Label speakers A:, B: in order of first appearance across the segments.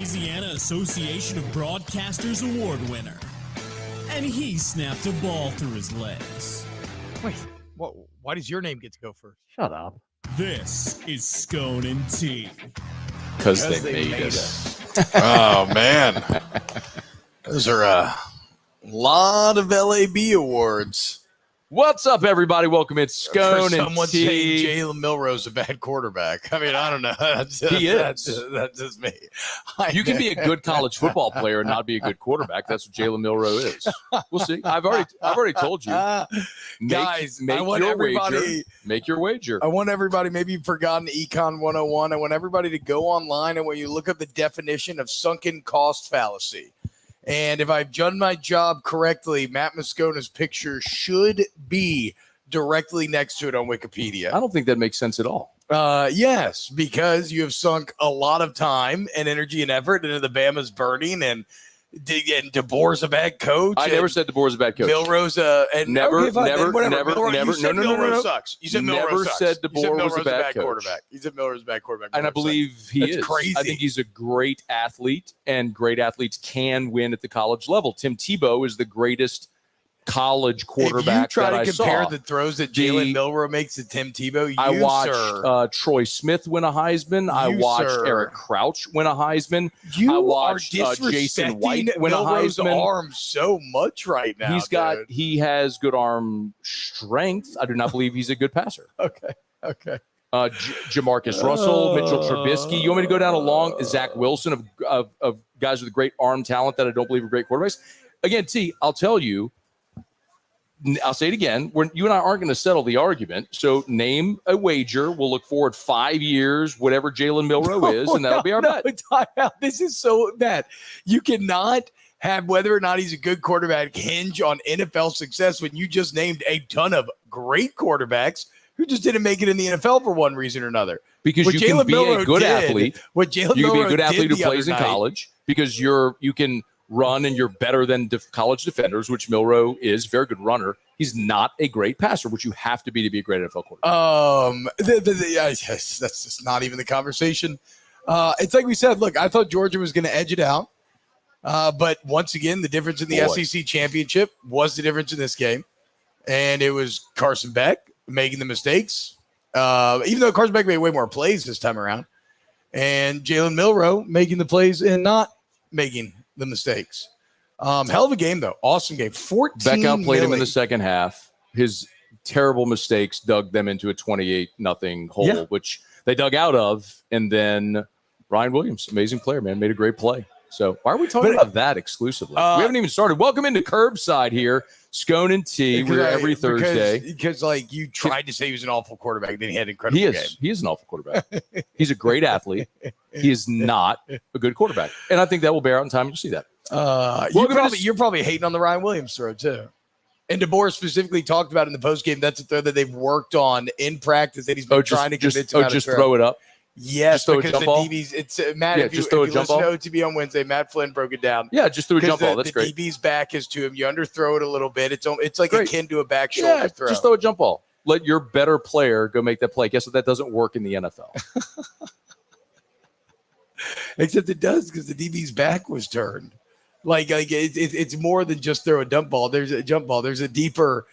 A: Louisiana Association of Broadcasters Award winner. And he snapped a ball through his legs.
B: Wait, why does your name get to go first?
C: Shut up.
A: This is Scone T.
D: Because they made it. Oh, man. Those are a lot of LAB awards.
E: What's up, everybody? Welcome. It's Scone
D: For
E: and
D: someone
E: T.
D: saying Jalen Milroe's a bad quarterback. I mean, I don't know.
E: He is.
D: That's just me.
E: You can be a good college football player and not be a good quarterback. That's what Jalen Milroe is. We'll see. I've already told you.
D: Guys, I want everybody.
E: Make your wager.
D: I want everybody. Maybe you've forgotten Econ 101. I want everybody to go online and when you look up the definition of sunken cost fallacy. And if I've done my job correctly, Matt Moscona's picture should be directly next to it on Wikipedia.
E: I don't think that makes sense at all.
D: Yes, because you have sunk a lot of time and energy and effort into the Bama's burning, and DeBoer's a bad coach.
E: I never said DeBoer's a bad coach.
D: Milroe's
E: never.
D: Milroe sucks. You said
E: never
D: Milroe sucks.
E: said DeBoer was a bad
D: quarterback. You said Milroe's a bad quarterback.
E: And I believe he is.
D: Crazy.
E: I think he's a great athlete, and great athletes can win at the college level. Tim Tebow is the greatest college quarterback
D: if you try
E: that
D: to
E: I
D: compare
E: saw.
D: the throws that Jalen Milroe makes to Tim Tebow,
E: I watched Troy Smith win a Heisman. I watched Eric Crouch win a Heisman.
D: I
E: watched Jason White win a
D: Milroe's
E: Heisman.
D: Arm so much right now.
E: He has good arm strength. I do not believe he's a good passer.
D: Okay.
E: Jamarcus Russell, Mitchell Trubisky. You want me to go down along Zach Wilson of guys with great arm talent that I don't believe are great quarterbacks? Again, T, I'll tell you. I'll say it again. You and I aren't going to settle the argument. So name a wager. We'll look forward 5 years, whatever Jalen Milroe is, and that'll be our bet.
D: This is so bad. You cannot have whether or not he's a good quarterback hinge on NFL success when you just named a ton of great quarterbacks who just didn't make it in the NFL for one reason or another.
E: Because you can be a good athlete. You can be a good athlete who plays in college because you can run and you're better than college defenders, which Milroe is, very good runner. He's not a great passer, which you have to be a great NFL quarterback.
D: That's just not even the conversation. It's like we said, look, I thought Georgia was going to edge it out. But once again, the difference in the SEC championship was the difference in this game. And it was Carson Beck making the mistakes, even though Carson Beck made way more plays this time around. And Jalen Milroe making the plays and not making the mistakes. Hell of a game, though. Awesome game. 14
E: Beck outplayed him in the second half. His terrible mistakes dug them into a 28-0 hole, which they dug out of. And then Ryan Williams, amazing player, man, made a great play. So why are we talking about that exclusively? We haven't even started. Welcome into Curbside here. Scone and T. We're every Thursday.
D: Because you tried to say he was an awful quarterback, then he had an incredible game.
E: He is an awful quarterback. He's a great athlete. He is not a good quarterback. And I think that will bear out in time. You'll see that.
D: You're probably hating on the Ryan Williams throw, too. And DeBoer specifically talked about in the postgame, that's a throw that they've worked on in practice that he's been trying to convince him how to
E: throw it up.
D: Yes, because the DBs, it's Matt. If you listen to OTB on Wednesday, Matt Flynn broke it down.
E: Yeah, just threw a jump ball. That's great.
D: The DB's back is to him. You underthrow it a little bit. It's like akin to a back shoulder throw.
E: Just throw a jump ball. Let your better player go make that play. Guess what? That doesn't work in the NFL.
D: Except it does because the DB's back was turned. It's more than just throw a dump ball. There's a jump ball. There's a deeper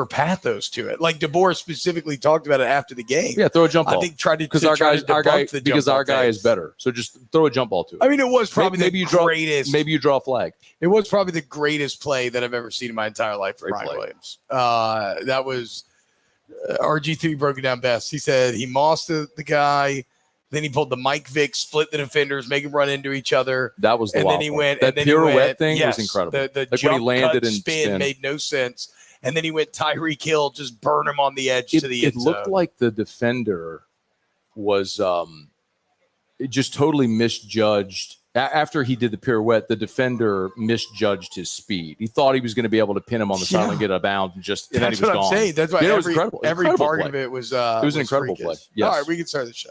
D: pathos to it. Like DeBoer specifically talked about it after the game.
E: Yeah, throw a jump ball.
D: I think because
E: our guy is better. So just throw a jump ball to it.
D: I mean, it was probably the greatest.
E: Maybe you draw a flag.
D: It was probably the greatest play that I've ever seen in my entire life for Ryan Williams. That was RG3 broke it down best. He said he mossed the guy. Then he pulled the Mike Vick, split the defenders, make them run into each other.
E: That was the
D: and
E: wild
D: then he
E: part.
D: went.
E: That
D: and then
E: pirouette thing was incredible.
D: The
E: like
D: jump
E: when he landed
D: cut
E: and
D: spin made no sense. And then he went Tyreek Hill, just burn him on the edge to the end zone.
E: It looked like the defender was just totally misjudged. After he did the pirouette, the defender misjudged his speed. He thought he was going to be able to pin him on the sideline, get out of bounds, and then he was gone.
D: I'm saying. That's why
E: it was incredible.
D: Every part of it was. It
E: was an incredible play. Yes.
D: All right, we can start the show.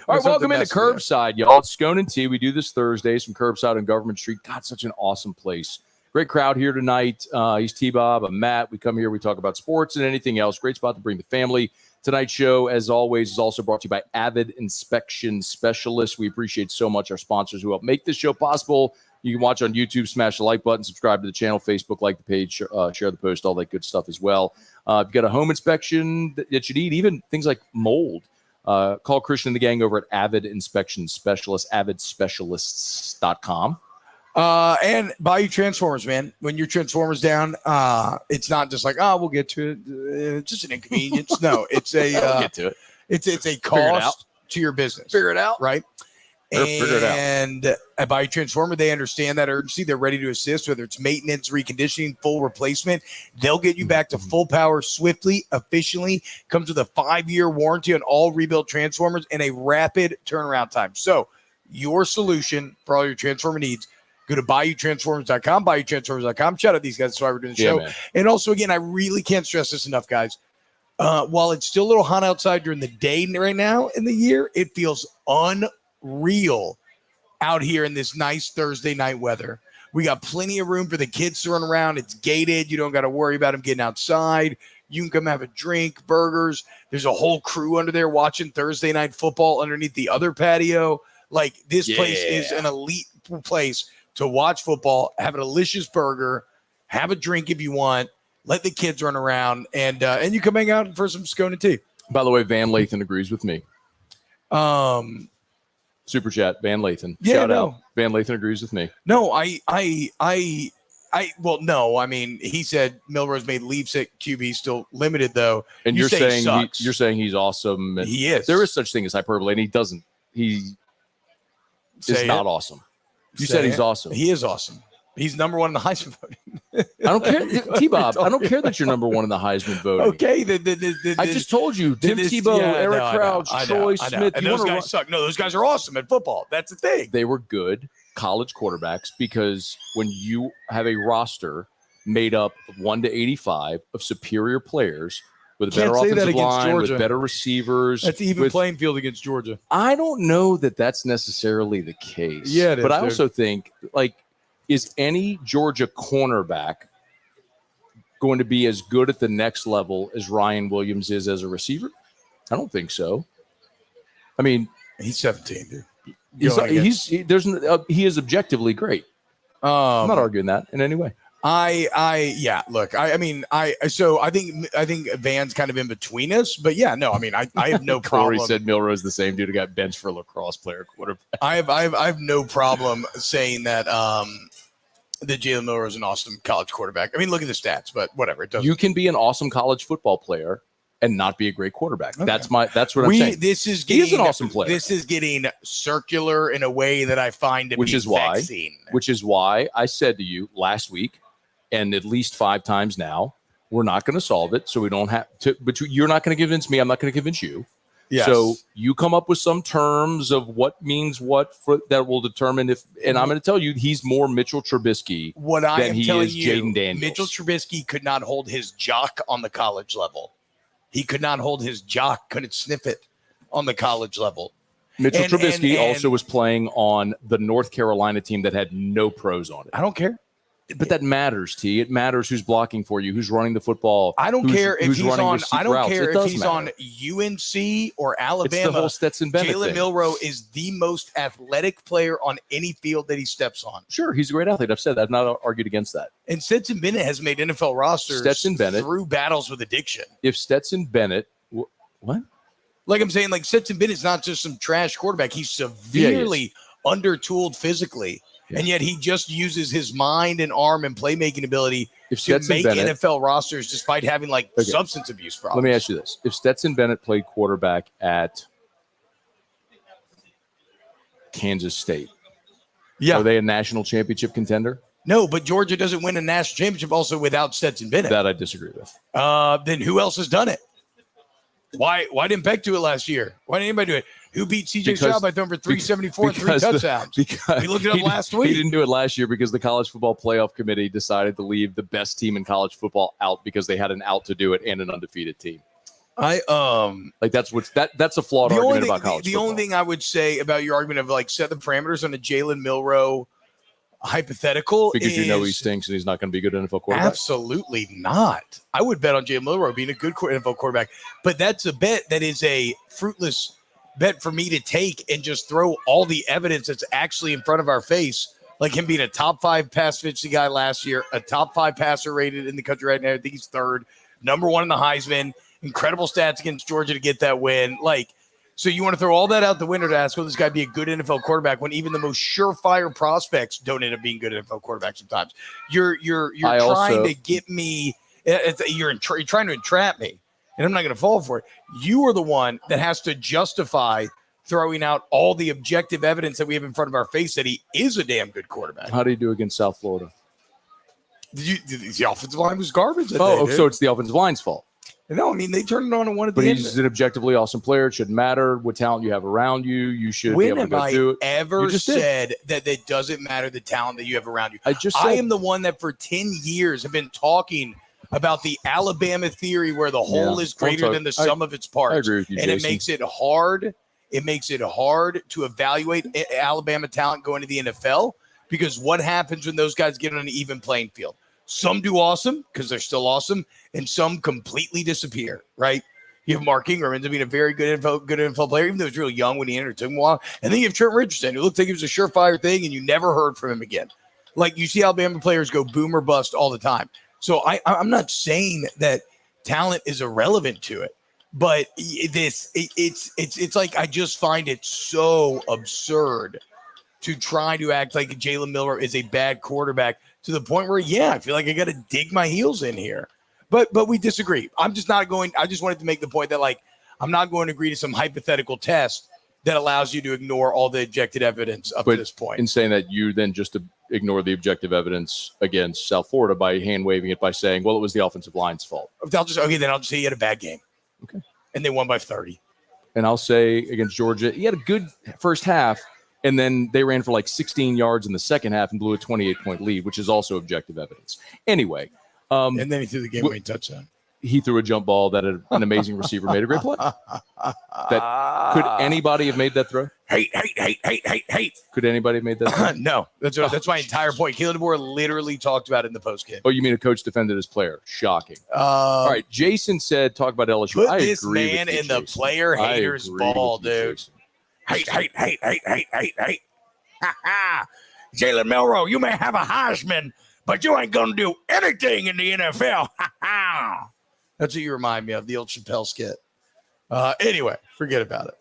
E: All right, welcome into Curbside, y'all. It's Scone and T. We do this Thursdays from Curbside on Government Street. God, such an awesome place. Great crowd here tonight. He's T-Bob. I'm Matt. We come here. We talk about sports and anything else. Great spot to bring the family. Tonight's show, as always, is also brought to you by AVID Inspection Specialists. We appreciate so much our sponsors who help make this show possible. You can watch on YouTube, smash the like button, subscribe to the channel, Facebook, like the page, share the post, all that good stuff as well. If you've got a home inspection that you need, even things like mold, call Christian and the gang over at AVID Inspection Specialists, avidspecialists.com.
D: And Bayou Transformers, man. When your Transformers down, it's not just like, we'll get to it. It's just an inconvenience. No, it's a
E: We'll get to it.
D: It's a cost to your business.
E: Figure it out.
D: Right?
E: Figure it out.
D: And at Bayou Transformer, they understand that urgency. They're ready to assist, whether it's maintenance, reconditioning, full replacement. They'll get you back to full power swiftly, efficiently. Comes with a 5-year warranty on all rebuilt Transformers and a rapid turnaround time. So your solution for all your Transformer needs, go to BayouTransformers.com, BayouTransformers.com. Shout out these guys. That's why we're doing the show.
E: Man.
D: And also, again, I really can't stress this enough, guys. While it's still a little hot outside during the day right now in the year, it feels unreal out here in this nice Thursday night weather. We got plenty of room for the kids to run around. It's gated. You don't got to worry about them getting outside. You can come have a drink, burgers. There's a whole crew under there watching Thursday night football underneath the other patio. Like, this place is an elite place to watch football, have a delicious burger, have a drink if you want, let the kids run around, and you come hang out for some Scone T.
E: By the way, Van Lathan agrees with me. Super chat, Van Lathan.
D: Yeah,
E: Shout
D: no.
E: out. Van Lathan agrees with me.
D: No, no. I mean, he said Milroe's made leaps at QB still limited though.
E: And
D: You
E: you're
D: say he
E: saying
D: sucks.
E: you're saying he's awesome. And
D: He is.
E: There is such thing as hyperbole, and he doesn't. He
D: Say
E: is not
D: it.
E: awesome. You
D: Say
E: said he's
D: it.
E: awesome.
D: He is awesome. He's number one in the Heisman voting.
E: I don't care, T-Bob. I don't care that you're number one in the Heisman voting.
D: Okay,
E: I just told you, Tim Tebow, Eric Crouch, Troy Smith.
D: And
E: You
D: those
E: wanna
D: guys suck. No, those guys are awesome at football. That's the thing.
E: They were good college quarterbacks because when you have a roster made up of 1 to 85 of superior players with a better
D: Can't say that
E: offensive
D: against
E: line,
D: Georgia.
E: with better receivers,
D: That's the even
E: with-
D: playing field against Georgia.
E: I don't know that that's necessarily the case.
D: Yeah, it is,
E: but I
D: dude.
E: also think, like, is any Georgia cornerback going to be as good at the next level as Ryan Williams is as a receiver? I don't think so. I mean,
D: He's 17, dude.
E: he is objectively great. I'm not arguing that in any way.
D: Look, I think Van's kind of in between us, but yeah, no, I mean, I have no
E: Corey
D: problem.
E: said Milroe's the same dude who got benched for a lacrosse player quarterback.
D: I have no problem saying that that Jalen Milroe is an awesome college quarterback. I mean, look at the stats, but whatever. It doesn't.
E: You can be an awesome college football player and not be a great quarterback.
D: Okay.
E: That's what I'm saying.
D: This is
E: He
D: getting,
E: is an awesome player.
D: This is getting circular in a way that I find to
E: Which
D: be
E: is why-
D: vexing.
E: Which is why I said to you last week, and at least 5 times now, we're not going to solve it. So we don't have to, but you're not going to convince me. I'm not going to convince you.
D: Yes.
E: So you come up with some terms of what means what that will determine if, and I'm going to tell you, he's more Mitchell Trubisky
D: What I
E: than
D: am
E: he
D: telling
E: is
D: you,
E: Jaden Daniels.
D: Mitchell Trubisky could not hold his jock on the college level. He could not hold his jock, couldn't sniff it on the college level.
E: Mitchell
D: and-
E: Trubisky
D: and-
E: also was playing on the North Carolina team that had no pros on it.
D: I don't care.
E: But that matters, T. It matters who's blocking for you, who's running the football.
D: I don't care if
E: who's
D: he's
E: running
D: on.
E: receipt
D: I don't
E: routes.
D: care
E: It
D: if
E: does
D: he's
E: matter.
D: on UNC or
E: It's the
D: Alabama.
E: whole Stetson Bennett
D: Jalen
E: thing.
D: Milroe is the most athletic player on any field that he steps on.
E: Sure, he's a great athlete. I've said that. I've not argued against that.
D: And Stetson Bennett has made NFL rosters
E: Stetson Bennett.
D: through battles with addiction.
E: If Stetson Bennett, what?
D: Like I'm saying, like Stetson Bennett's not just some trash quarterback. He's severely undertooled physically.
E: Yeah.
D: And yet he just uses his mind and arm and playmaking ability
E: If
D: to
E: Stetson
D: make
E: Bennett,
D: NFL rosters despite having like
E: Okay.
D: substance abuse
E: let
D: problems.
E: me ask you this: if Stetson Bennett played quarterback at Kansas State, are they a national championship contender?
D: No, but Georgia doesn't win a national championship also without Stetson Bennett.
E: That I disagree with.
D: Then who else has done it? Why didn't Beck do it last year? Why didn't anybody do it? Who beat CJ
E: Because-
D: Stroud by throwing for 374 and 3
E: because the-
D: touchdowns?
E: Because
D: We looked it up
E: he-
D: last week.
E: He didn't do it last year because the College Football Playoff Committee decided to leave the best team in college football out because they had an out to do it and an undefeated team. Like that's a flawed argument about college
D: the
E: football.
D: only thing I would say about your argument of like set the parameters on a Jalen Milroe hypothetical
E: Because you know he stinks and he's not going to be a good NFL quarterback?
D: Absolutely not. I would bet on Jalen Milroe being a good NFL quarterback, but that's a bet that is a fruitless bet for me to take and just throw all the evidence that's actually in front of our face, like him being a top 5 pass efficiency guy last year, a top 5 passer rated in the country right now. I think he's 3rd, number 1 in the Heisman, incredible stats against Georgia to get that win. So you want to throw all that out the window to ask, will this guy be a good NFL quarterback when even the most surefire prospects don't end up being good NFL quarterbacks sometimes? You're trying to get me, you're trying to entrap me, and I'm not going to fall for it. You are the one that has to justify throwing out all the objective evidence that we have in front of our face that he is a damn good quarterback.
E: How do you do against South Florida?
D: The offensive line was garbage.
E: So it's the offensive line's fault.
D: No, I mean, they turned it on and won at the
E: end. But
D: he's
E: an objectively awesome player. It shouldn't matter what talent you have around you. You should be able to go through it.
D: When have I ever said that it doesn't matter the talent that you have around you? I am the one that for 10 years have been talking about the Alabama theory where the whole is greater than the sum of its parts.
E: I agree with you,
D: and
E: Jason.
D: It makes it hard. It makes it hard to evaluate Alabama talent going to the NFL, because what happens when those guys get on an even playing field? Some do awesome because they're still awesome, and some completely disappear, right? You have Mark Ingram ends up being a very good NFL player, even though he was real young when he entered. It took him a while. And then you have Trent Richardson, who looked like he was a surefire thing, and you never heard from him again. Like, you see Alabama players go boom or bust all the time. So I'm not saying that talent is irrelevant to it, but it's like I just find it so absurd to try to act like Jalen Milroe is a bad quarterback to the point where, I feel like I got to dig my heels in here. But we disagree. I'm just not going. I just wanted to make the point that, like, I'm not going to agree to some hypothetical test that allows you to ignore all the objective evidence up to this point.
E: In saying that, you then just ignore the objective evidence against South Florida by hand waving it by saying, well, it was the offensive line's fault.
D: Then I'll just say he had a bad game.
E: Okay.
D: And they won by 30.
E: And I'll say against Georgia, he had a good first half, and then they ran for like 16 yards in the second half and blew a 28-point lead, which is also objective evidence. Anyway.
D: And then he threw the game-winning touchdown.
E: He threw a jump ball that an amazing receiver made a great play. Could anybody have made that throw?
D: Hate.
E: Could anybody have made that throw?
D: No. That's my entire point. Kalen DeBoer literally talked about it in the postgame.
E: Oh, you mean a coach defended his player? Shocking. All right. Jason said, talk about LSU.
D: Put this man in the player haters ball, dude. Hate. Jalen Milroe, you may have a Heisman, but you ain't going to do anything in the NFL. That's what you remind me of, the old Chappelle skit. Anyway, forget about it.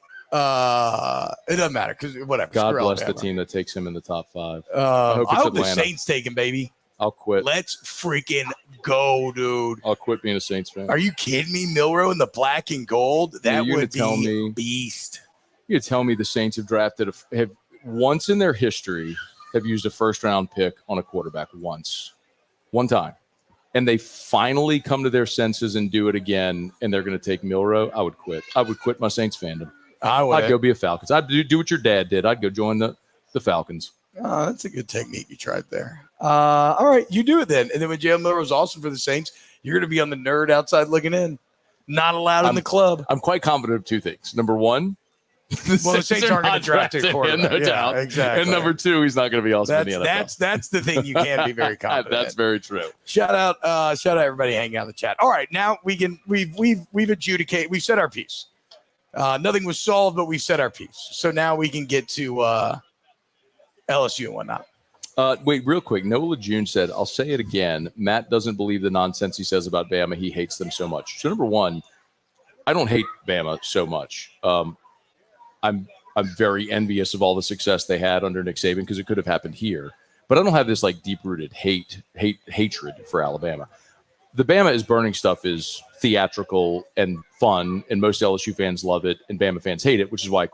D: It doesn't matter because whatever.
E: God bless the team that takes him in the top 5.
D: I hope the Saints take him, baby.
E: I'll quit.
D: Let's freaking go, dude.
E: I'll quit being a Saints fan.
D: Are you kidding me? Milroe in the black and gold? That would be beast.
E: You tell me the Saints have once in their history have used a first-round pick on a quarterback one time. And they finally come to their senses and do it again, and they're going to take Milroe. I would quit. I would quit my Saints fandom. I'd go be a Falcons. I'd do what your dad did. I'd go join the Falcons.
D: Oh, that's a good technique you tried there. All right, you do it then. And then when Jalen Milroe is awesome for the Saints, you're going to be on the nerd outside looking in. Not allowed in the club.
E: I'm quite confident of 2 things. Number 1,
D: the Saints aren't going to draft a quarterback.
E: No doubt.
D: Exactly.
E: And number 2, he's not going to be awesome in the NFL.
D: That's the thing you can't be very confident.
E: That's very true.
D: Shout out everybody hanging out in the chat. All right, now we've adjudicated. We've said our piece. Nothing was solved, but we've said our piece. So now we can get to LSU and whatnot.
E: Wait, real quick. Nola June said, I'll say it again. Matt doesn't believe the nonsense he says about Bama. He hates them so much. So number 1, I don't hate Bama so much. I'm very envious of all the success they had under Nick Saban because it could have happened here. But I don't have this like deep-rooted hatred for Alabama. The Bama is burning stuff is theatrical and fun, and most LSU fans love it, and Bama fans hate it, which is why I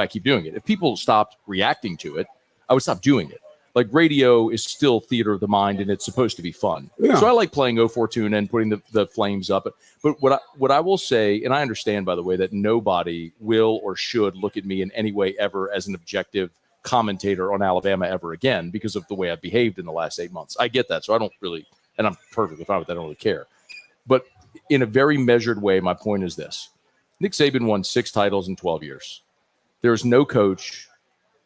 E: keep doing it. If people stopped reacting to it, I would stop doing it. Like, radio is still theater of the mind, and it's supposed to be fun. Yeah. So I like playing 0-4 tune and putting the flames up. But what I will say, and I understand, by the way, that nobody will or should look at me in any way ever as an objective commentator on Alabama ever again because of the way I've behaved in the last 8 months. I get that. So I don't really, and I'm perfectly fine with that. I don't really care. But in a very measured way, my point is this. Nick Saban won 6 titles in 12 years. There's no coach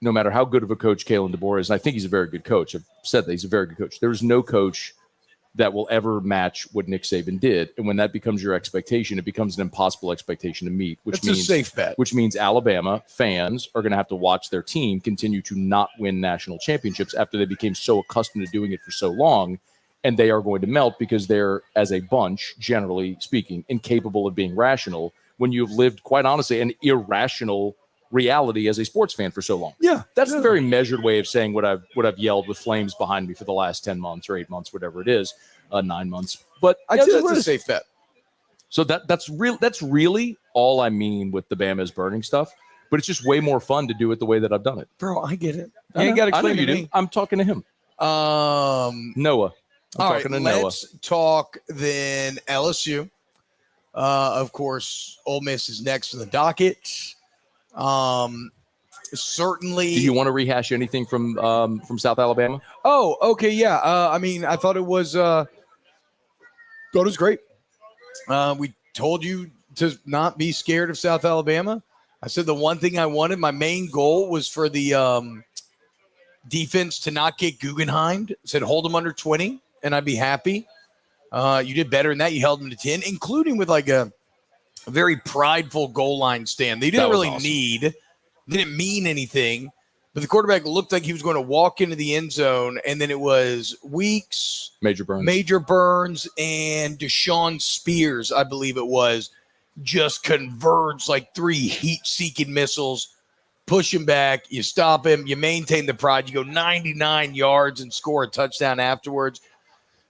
E: no matter how good of a coach Kalen DeBoer is, and I think he's a very good coach. I've said that he's a very good coach. There's no coach that will ever match what Nick Saban did. And when that becomes your expectation, it becomes an impossible expectation to meet, which means
D: a safe bet.
E: Which means Alabama fans are going to have to watch their team continue to not win national championships after they became so accustomed to doing it for so long. And they are going to melt because they're, as a bunch, generally speaking, incapable of being rational when you've lived, quite honestly, an irrational reality as a sports fan for so long.
D: Yeah.
E: That's a very measured way of saying what I've yelled with flames behind me for the last 10 months or 8 months, whatever it is, 9 months. But
D: I'd say that's a safe bet.
E: So that's really all I mean with the Bama is burning stuff. But it's just way more fun to do it the way that I've done it.
D: Bro, I get it.
E: You ain't got to explain
D: to
E: to me. I'm talking to him. Noah.
D: All right, let's talk then LSU. Of course, Ole Miss is next on the docket. Certainly.
E: Do you want to rehash anything from South Alabama?
D: Oh, okay, yeah. I mean, I thought it was great. We told you to not be scared of South Alabama. I said the one thing I wanted, my main goal was for the defense to not get Guggenheimed. I said hold them under 20, and I'd be happy. You did better than that. You held them to 10, including with like a very prideful goal line stand. They didn't really
E: awesome.
D: Didn't mean anything, but the quarterback looked like he was going to walk into the end zone, and then it was Weeks, Major Burns, and Deshaun Spears, I believe it was, just converged like 3 heat-seeking missiles, push him back, you stop him, you maintain the pride, you go 99 yards and score a touchdown afterwards.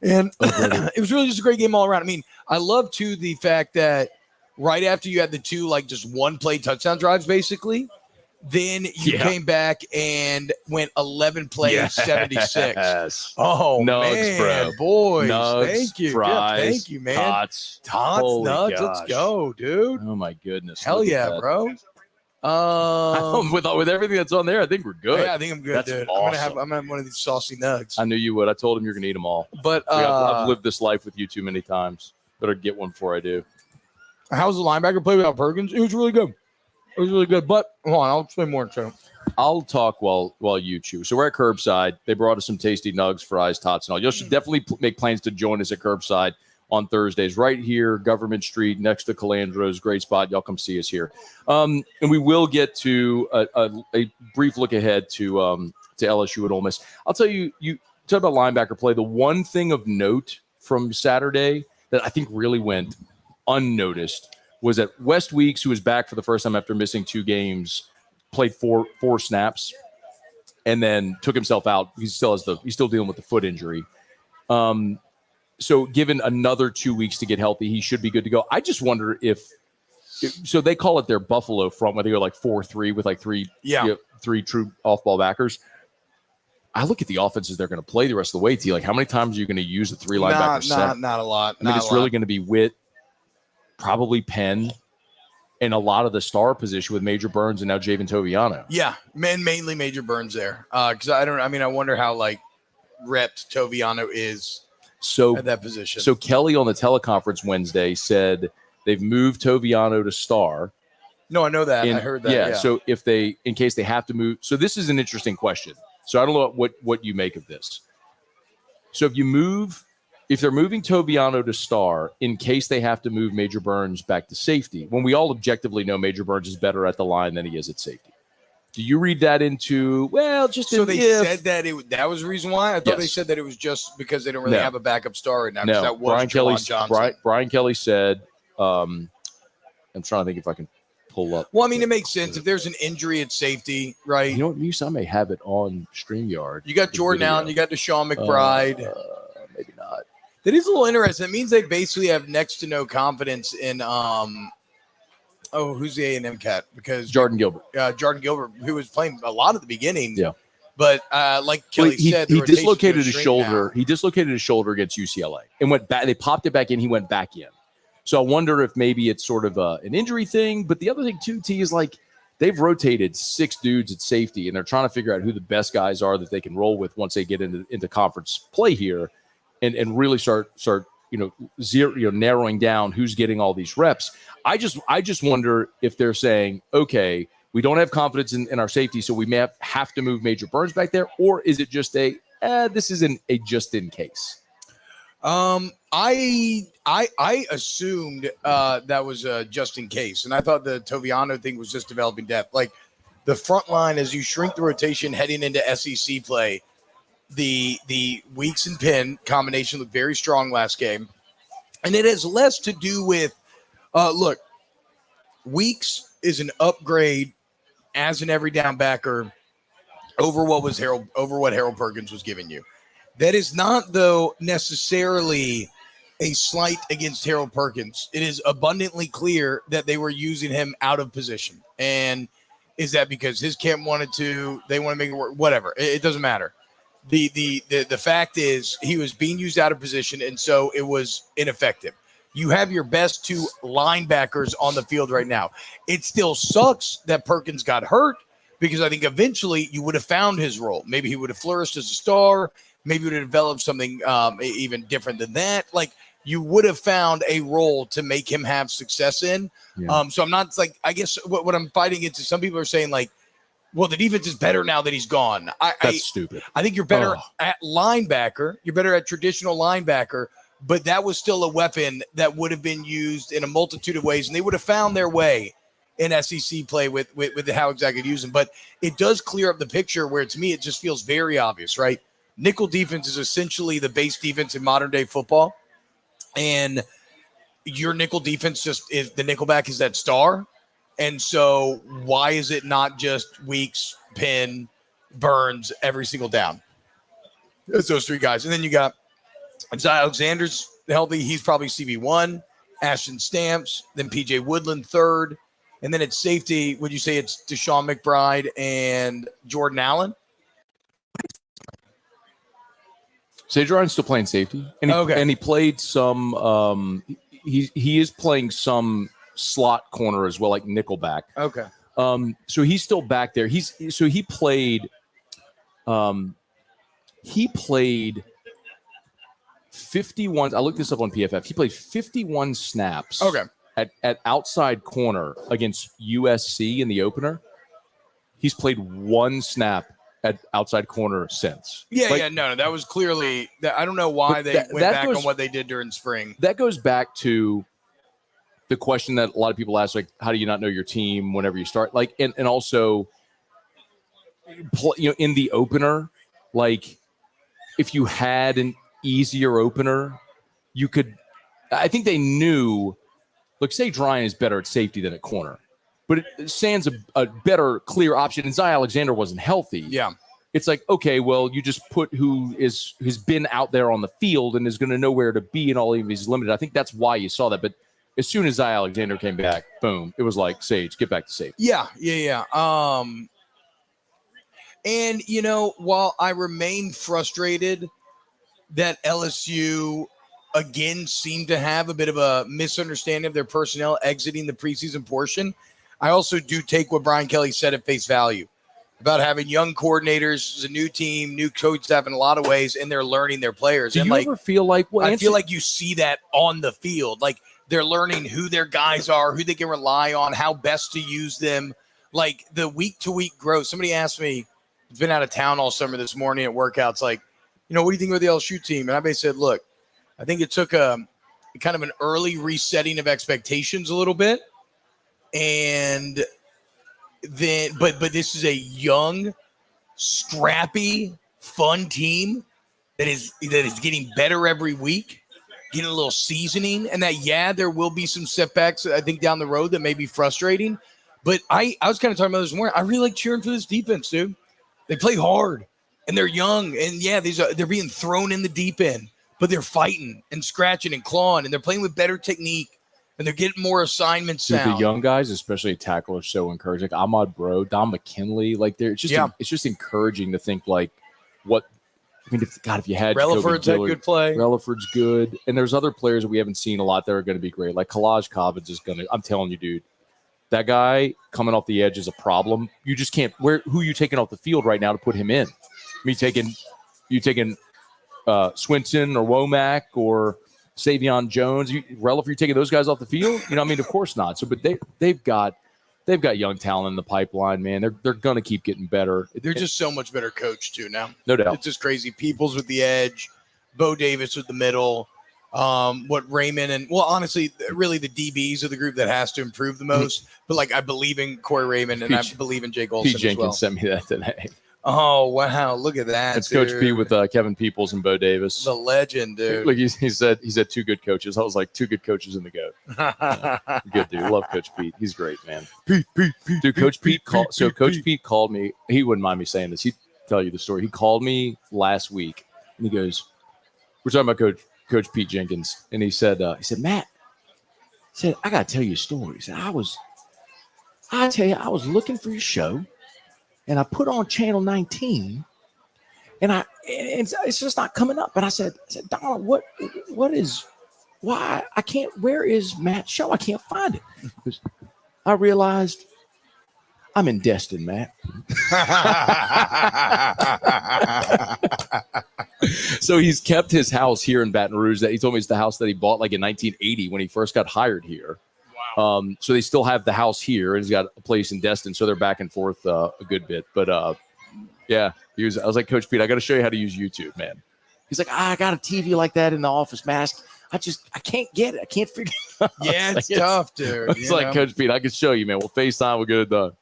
D: And it was really just a great game all around. I mean, I love, too, the fact that right after you had the 2, like, just one-play touchdown drives, basically, then you came back and went 11 plays, 76.
E: Yes.
D: Oh,
E: Nugs,
D: man,
E: bro.
D: boys.
E: Nugs,
D: thank you.
E: fries,
D: Thank you, man.
E: Tots,
D: Nugs,
E: gosh.
D: let's go, dude.
E: Oh, my goodness.
D: Hell yeah, bro.
E: With everything that's on there, I think we're good.
D: Yeah, I think I'm good,
E: That's
D: dude.
E: awesome.
D: I'm gonna have one of these saucy nugs.
E: I knew you would. I told him you're going to eat them all.
D: But
E: I've lived this life with you too many times. Better get one before I do.
D: how was the linebacker play without Perkins? It was really good. But hold on, I'll explain more in a second.
E: I'll talk while you chew. So we're at Curbside. They brought us some tasty nugs, fries, tots, and all. You should definitely make plans to join us at Curbside on Thursdays, right here, Government Street, next to Calandro's. Great spot. Y'all come see us here. And we will get to a brief look ahead to LSU and Ole Miss. I'll tell you, you talk about linebacker play. The one thing of note from Saturday that I think really went unnoticed was that West Weeks, who was back for the first time after missing 2 games, played four snaps and then took himself out. He's still dealing with the foot injury. So given another 2 weeks to get healthy, he should be good to go. I just wonder so they call it their Buffalo front, where they go like 4-3 with like 3 true off-ball backers. I look at the offenses they're going to play the rest of the way. T, like how many times are you going to use a 3 linebacker set?
D: Not a lot.
E: I mean, it's really going to be Witt, probably Penn, and a lot of the star position with Major Burns and now Javen Toviano.
D: Yeah, mainly Major Burns there. Because I wonder how like repped Toviano is at that position.
E: So Kelly on the teleconference Wednesday said they've moved Toviano to star.
D: No, I know that. I heard that. Yeah.
E: So in case they have to move. So this is an interesting question. So I don't know what you make of this. So if they're moving Toviano to star in case they have to move Major Burns back to safety, when we all objectively know Major Burns is better at the line than he is at safety. Do you read that into,
D: so they said that that was the reason why? I thought they said that it was just because they don't really have a backup star right now.
E: No,
D: that was
E: Brian Kelly said, I'm trying to think if I can pull up.
D: Well, I mean, it makes sense. If there's an injury at safety, right?
E: You know what, Muse? I may have it on StreamYard.
D: You got Jordan Allen, you got Deshaun McBride.
E: Maybe not.
D: That is a little interesting. It means they basically have next to no confidence in who's the A&M cat? Because
E: Jordan Gilbert,
D: who was playing a lot at the beginning.
E: Yeah.
D: But like Kelly said,
E: he dislocated his shoulder. Now. He dislocated his shoulder against UCLA and went back. They popped it back in. He went back in. So I wonder if maybe it's sort of an injury thing. But the other thing too, T, is like they've rotated 6 dudes at safety, and they're trying to figure out who the best guys are that they can roll with once they get into conference play here, and really start narrowing down who's getting all these reps. I just wonder if they're saying, okay, we don't have confidence in our safety, so we may have to move Major Burns back there? Or is it just this isn't a just in case?
D: I assumed that was just in case, and I thought the Toviano thing was just developing depth. Like the front line, as you shrink the rotation heading into SEC play, the Weeks and Penn combination looked very strong last game, and it has less to do with look. Weeks is an upgrade as an every down backer over what Harold Perkins was giving you. That is not, though, necessarily a slight against Harold Perkins. It is abundantly clear that they were using him out of position. And is that because his camp wanted to, they want to make it work? Whatever. It doesn't matter. The fact is he was being used out of position, and so it was ineffective. You have your best two linebackers on the field right now. It still sucks that Perkins got hurt because I think eventually you would have found his role. Maybe he would have flourished as a star. Maybe would have developed something even different than that. Like you would have found a role to make him have success in. Yeah. So I'm not like, I guess what I'm fighting against is some people are saying like, well, the defense is better now that he's gone.
E: That's stupid.
D: I think you're better at linebacker. You're better at traditional linebacker, but that was still a weapon that would have been used in a multitude of ways, and they would have found their way in SEC play with how exactly to use them. But it does clear up the picture where, to me, it just feels very obvious, right? Nickel defense is essentially the base defense in modern day football. And your nickel defense just is the nickelback is that star. And so why is it not just Weeks, Penn, Burns every single down? It's those three guys. And then you got Isaiah Alexander's healthy. He's probably CB1, Ashton Stamps, then PJ Woodland third. And then at safety, would you say it's Deshaun McBride and Jordan Allen?
E: Sage Ryan's still playing safety, and he played some. He is playing some slot corner as well, like nickelback.
D: Okay.
E: So he's still back there. He played. He played 51. I looked this up on PFF. He played 51 snaps.
D: Okay.
E: At outside corner against USC in the opener. He's played one snap at outside corner since.
D: No, that was clearly that. I don't know why they went back on what they did during spring.
E: That goes back to the question that a lot of people ask, like, how do you not know your team whenever you start? Like, and also, in the opener, like, if you had an easier opener, you could. I think they knew. Look, Sage Ryan is better at safety than at corner. But it stands a better, clear option. And Isaiah Alexander wasn't healthy.
D: Yeah.
E: It's like, okay, well, you just put who has been out there on the field and is going to know where to be, and all of he's limited. I think that's why you saw that. But as soon as Isaiah Alexander came back, boom, it was like, Sage, get back to safety.
D: Yeah. And, while I remain frustrated that LSU again seemed to have a bit of a misunderstanding of their personnel exiting the preseason portion, I also do take what Brian Kelly said at face value about having young coordinators, it's a new team, new coach staff in a lot of ways, and they're learning their players.
E: Do you ever feel like
D: I feel like you see that on the field. Like they're learning who their guys are, who they can rely on, how best to use them. Like the week-to-week growth. Somebody asked me, it's been out of town all summer this morning at workouts, like, what do you think about the LSU team? And I basically said, look, I think it took a kind of an early resetting of expectations a little bit. And then, but this is a young, scrappy, fun team that is getting better every week, getting a little seasoning, and that there will be some setbacks I think down the road that may be frustrating. But I was kind of talking about this morning. I really like cheering for this defense, dude. They play hard and they're young, and they're being thrown in the deep end, but they're fighting and scratching and clawing, and they're playing with better technique. And they're getting more assignments now.
E: The young guys, especially at tackle, are so encouraging. Like Ahmad Bro, Don McKinley, like it's just encouraging to think like what. I mean, if you had
D: Relaford's had good play.
E: Relaford's good, and there's other players that we haven't seen a lot that are going to be great. Like Kalaj Cobbins is going to. I'm telling you, dude, that guy coming off the edge is a problem. You just can't. Who are you taking off the field right now to put him in? You taking Swinton or Womack or Savion Jones, Relaford, you're taking those guys off the field? Of course not. So, but they've got they've got young talent in the pipeline, man. They're going to keep getting better.
D: They're just so much better coached too now.
E: No doubt.
D: It's just crazy. Peoples with the edge, Bo Davis with the middle. What Raymond and honestly, really the DBs are the group that has to improve the most. But like, I believe in Corey Raymond and I believe in Jake Olsen
E: Pete Jenkins
D: as well.
E: sent me that today.
D: Oh wow! Look at that.
E: It's
D: dude.
E: Coach P with Kevin Peoples and Bo Davis.
D: The legend, dude.
E: Like he said 2 good coaches. I was like 2 good coaches in the GOAT. Yeah, good dude. Love Coach Pete. He's great, man. Pete. Dude, Coach Pete called. So Coach Pete called me. He wouldn't mind me saying this. He'd tell you the story. He called me last week and he goes, "We're talking about Coach Pete Jenkins," and he said, "Matt, I gotta tell you a story." He said, I was looking for your show. And I put on channel 19, and it's just not coming up. And I said, Donald, why I can't? Where is Matt's show? I can't find it. Because I realized I'm in Destin, Matt. So he's kept his house here in Baton Rouge. That he told me it's the house that he bought like in 1980 when he first got hired here. So they still have the house here, and he's got a place in Destin. So they're back and forth a good bit. But yeah, I was like, Coach Pete, I got to show you how to use YouTube, man. He's like, I got a TV like that in the office, man. I can't get it. I can't figure it out.
D: Yeah, it's tough, dude.
E: It's like, Coach Pete, I can show you, man. We'll FaceTime. We'll get it done.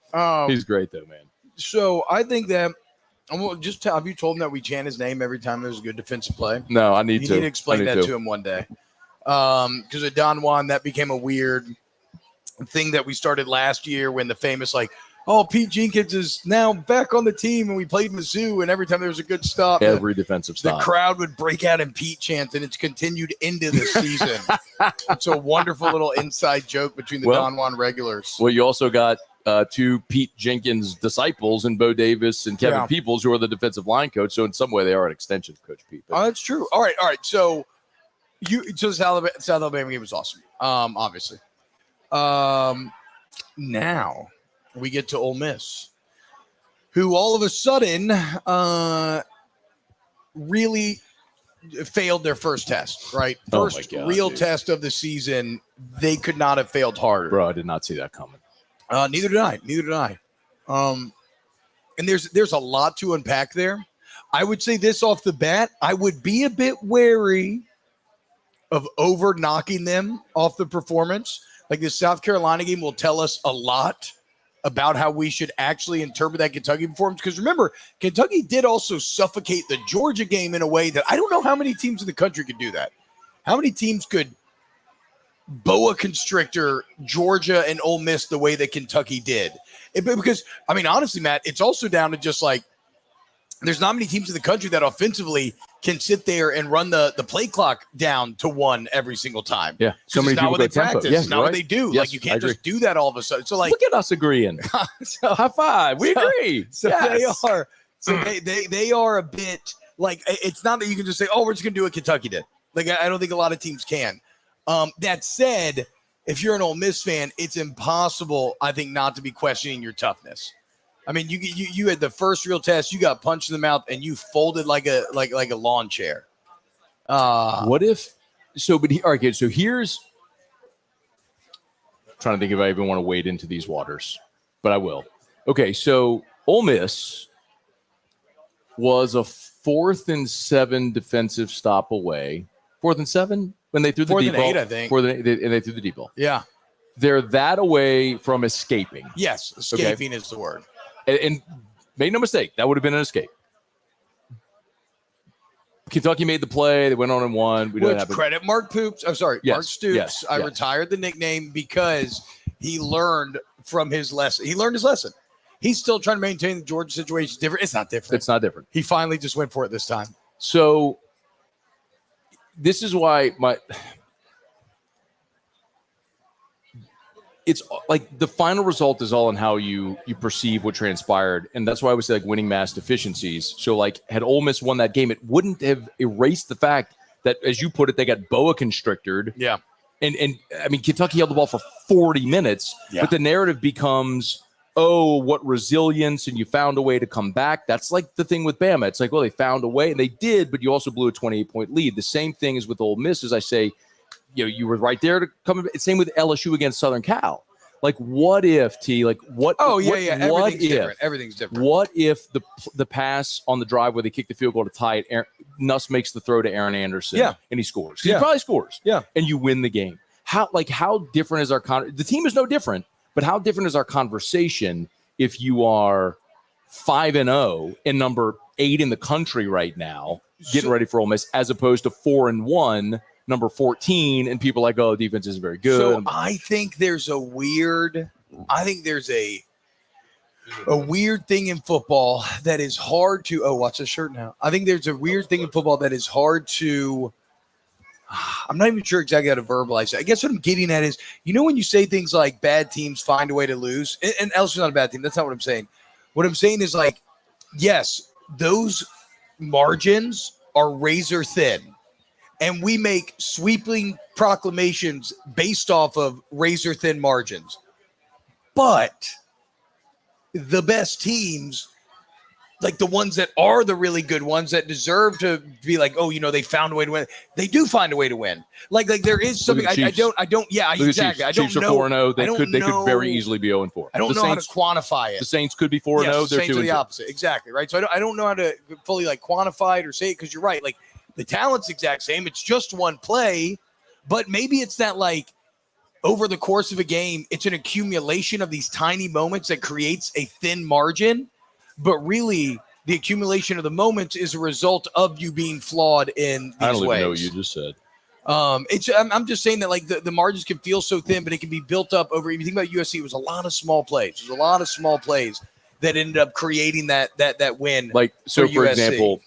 E: He's great, though, man.
D: So I think that have you told him that we chant his name every time there's a good defensive play?
E: No, I need
D: you
E: to.
D: You need to explain that to him one day. Because at Don Juan, that became a weird thing that we started last year when the famous Pete Jenkins is now back on the team and we played Mizzou, and every time there was a good stop,
E: every defensive stop,
D: the crowd would break out in Pete chants, and it's continued into this season. It's a wonderful little inside joke between the Don Juan regulars.
E: Well, you also got 2 Pete Jenkins disciples and Bo Davis and Kevin Peoples, who are the defensive line coach. So in some way they are an extension of Coach Pete.
D: Oh, that's true. All right. So South Alabama game was awesome. Obviously. Now we get to Ole Miss, who all of a sudden really failed their first test, right? First real test of the season. They could not have failed harder.
E: Bro, I did not see that coming.
D: Neither did I. And there's a lot to unpack there. I would say this off the bat. I would be a bit wary of over knocking them off the performance. Like this South Carolina game will tell us a lot about how we should actually interpret that Kentucky performance. Because remember, Kentucky did also suffocate the Georgia game in a way that I don't know how many teams in the country could do that. How many teams could boa constrictor Georgia and Ole Miss the way that Kentucky did? Because, I mean, honestly, Matt, it's also down to just like there's not many teams in the country that offensively can sit there and run the play clock down to 1 every single time.
E: Yeah. So many people
D: what they
E: tempo.
D: practice.
E: Yeah,
D: it's not what they do.
E: Yes,
D: like you can't just do that all of a sudden. So like
E: look at us agreeing. High five. We agree.
D: So yes. They are a bit like, it's not that you can just say, oh, we're just gonna do what Kentucky did. Like I don't think a lot of teams can. That said, if you're an Ole Miss fan, it's impossible, I think, not to be questioning your toughness. I mean, you had the first real test, you got punched in the mouth, and you folded like a lawn chair.
E: What if? So, but all right, so here's trying to think if I even want to wade into these waters, but I will. Okay, so Ole Miss was a 4th and 7 defensive stop away. 4th and 7 when they threw the deep ball. 4th and 8, I think. And they threw the deep ball.
D: Yeah,
E: they're that away from escaping.
D: Yes, escaping is the word.
E: And make no mistake, that would have been an escape. Kentucky made the play. They went on and won.
D: Credit Mark Poops. I'm sorry, Mark Stoops.
E: Yes,
D: I retired the nickname because he learned from his lesson. He learned his lesson. He's still trying to maintain the Georgia situation. It's different. It's not different.
E: It's not different.
D: He finally just went for it this time.
E: So this is why it's like the final result is all in how you perceive what transpired. And that's why I would say like winning mass deficiencies. So like had Ole Miss won that game, it wouldn't have erased the fact that, as you put it, they got boa constricted.
D: Yeah.
E: And I mean, Kentucky held the ball for 40 minutes, but the narrative becomes, oh, what resilience, and you found a way to come back. That's like the thing with Bama. It's like, well, they found a way, and they did, but you also blew a 28-point lead. The same thing is with Ole Miss, as I say, you were right there to come. Same with LSU against Southern Cal. Like, what if T? Like, what?
D: Oh yeah,
E: what,
D: yeah.
E: What
D: Everything's
E: if?
D: different. Everything's different.
E: What if the pass on the drive where they kick the field goal to tie it? Nuss makes the throw to Aaron Anderson,
D: Yeah.
E: and he scores.
D: Yeah.
E: He probably scores,
D: Yeah.
E: and you win the game. How different is our the team is no different, but how different is our conversation if you are 5-0 and number 8 in the country right now, getting ready for Ole Miss, as opposed to 4-1, number 14, and people are like, oh, defense isn't very good.
D: So I think there's a weird thing in football that is hard to watch this shirt now. I think there's a weird thing in football that is hard to I'm not even sure exactly how to verbalize it. I guess what I'm getting at is, when you say things like bad teams find a way to lose, and LSU's not a bad team. That's not what I'm saying. What I'm saying is, like, yes, those margins are razor thin, and we make sweeping proclamations based off of razor thin margins. But the best teams, like the ones that are the really good ones that deserve to be like, oh, they found a way to win. They do find a way to win. Like there is something I don't. Yeah, exactly. I don't
E: Chiefs are
D: know.
E: 4-0. They could very easily be 0-4.
D: I don't know how to quantify it.
E: The Saints could be 4-0.
D: Yes,
E: They're
D: Saints are
E: 2-2.
D: the opposite. Exactly. Right. So I don't know how to fully quantify it or say it, because you're right. Like the talent's the exact same. It's just one play, but maybe it's that over the course of a game, it's an accumulation of these tiny moments that creates a thin margin. But really, the accumulation of the moments is a result of you being flawed in these ways.
E: I don't even know what you just said.
D: I'm just saying that the margins can feel so thin, but it can be built up over. If you think about USC, it was a lot of small plays. There's a lot of small plays that ended up creating that win.
E: For
D: USC.
E: example,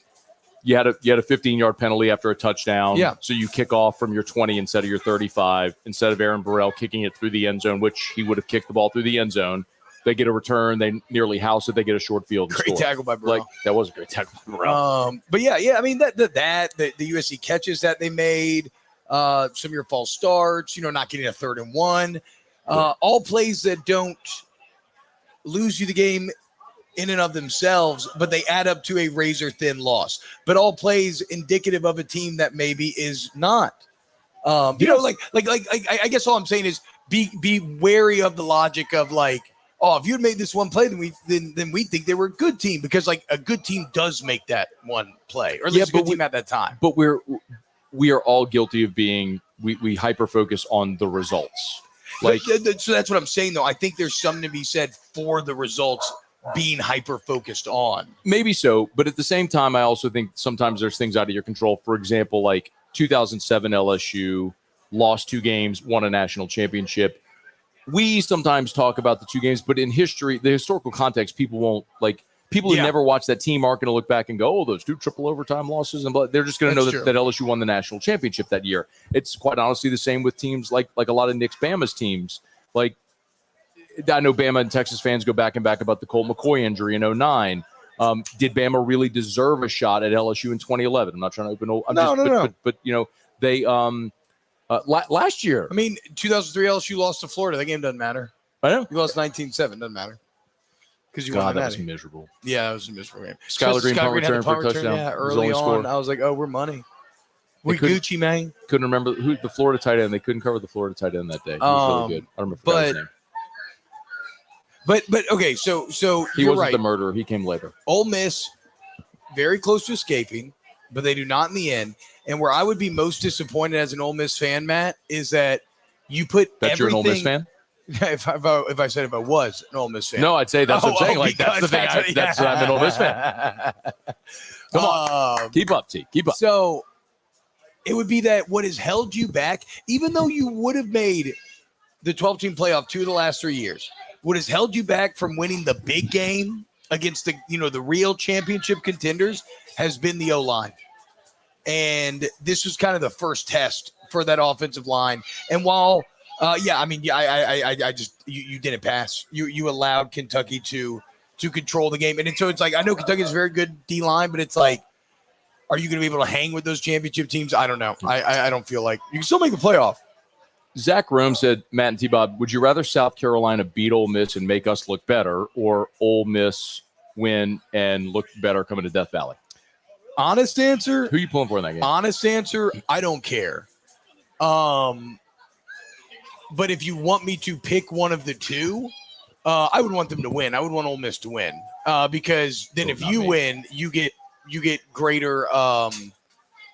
E: you had a 15-yard penalty after a touchdown.
D: Yeah.
E: So you kick off from your 20 instead of your 35, instead of Aaron Burrell kicking it through the end zone, which he would have kicked the ball through the end zone. They get a return. They nearly house it. They get a short field.
D: Great tackle by Burrell.
E: That was a great tackle by Burrell.
D: But yeah. I mean the USC catches that they made, some of your false starts. Not getting a 3rd and 1. All plays that don't lose you the game in and of themselves, but they add up to a razor thin loss. But all plays indicative of a team that maybe is not. I guess all I'm saying is be wary of the logic of if you had made this one play, then we think they were a good team, because a good team does make that one play, or at least a good team at that time.
E: But we are all guilty of being we hyper focus on the results.
D: So that's what I'm saying, though. I think there's something to be said for the results being hyper focused on.
E: Maybe so, but at the same time, I also think sometimes there's things out of your control. For example, 2007 LSU lost 2 games, won a national championship. We sometimes talk about the 2 games, but in history, the historical context, people won't people who never watched that team aren't going to look back and go, oh, those 2 triple overtime losses. And they're just going to know that LSU won the national championship that year. It's quite honestly the same with teams like a lot of Nick's Bama's teams. I know Bama and Texas fans go back and back about the Colt McCoy injury in 2009. Did Bama really deserve a shot at LSU in 2011? I'm not trying to open. No. But they last year.
D: I mean, 2003 LSU lost to Florida. That game doesn't matter.
E: I know.
D: You lost 19-7. Doesn't matter. Because you won
E: that was miserable.
D: Yeah, that was a miserable game.
E: Skylar Green punt return for a touchdown.
D: Yeah, early on, I was like, oh, we're money. We Gucci, man.
E: Couldn't remember who the Florida tight end. They couldn't cover the Florida tight end that day. He was really good. I don't remember his name.
D: But okay, so
E: he
D: you're
E: wasn't
D: right.
E: the murderer. He came later.
D: Ole Miss, very close to escaping, but they do not in the end. And where I would be most disappointed as an Ole Miss fan, Matt, is that you put
E: you're an Ole Miss fan?
D: If I said if I was an Ole Miss fan.
E: No, I'd say that's what I'm saying. That's the thing. I'm an Ole Miss fan. Come on. Keep up, T. Keep up.
D: So it would be that what has held you back, even though you would have made the 12-team playoff 2 of the last 3 years, what has held you back from winning the big game against the real championship contenders has been the O-line. And this was kind of the first test for that offensive line. And while, I just you didn't pass. You allowed Kentucky to control the game. And so it's I know Kentucky is a very good D-line, but it's are you going to be able to hang with those championship teams? I don't know. I don't feel like you can still make the playoff.
E: Zach Rome said, Matt and T-Bob, would you rather South Carolina beat Ole Miss and make us look better, or Ole Miss win and look better coming to Death Valley?
D: Honest answer.
E: Who are you pulling for in that game?
D: Honest answer, I don't care. But if you want me to pick one of the two, I would want them to win. I would want Ole Miss to win because then if you win, you get greater.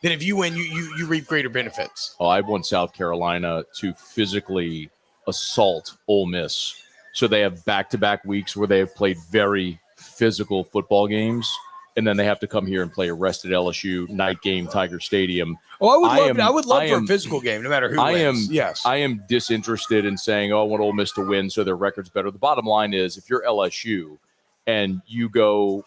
D: Then if you win, you reap greater benefits.
E: Oh, I want South Carolina to physically assault Ole Miss, so they have back-to-back weeks where they have played very physical football games, and then they have to come here and play a rested LSU night game, Tiger Stadium.
D: Oh, I would love for a physical game, no matter who wins. Yes,
E: I am disinterested in saying, "Oh, I want Ole Miss to win, so their record's better." The bottom line is, if you're LSU and you go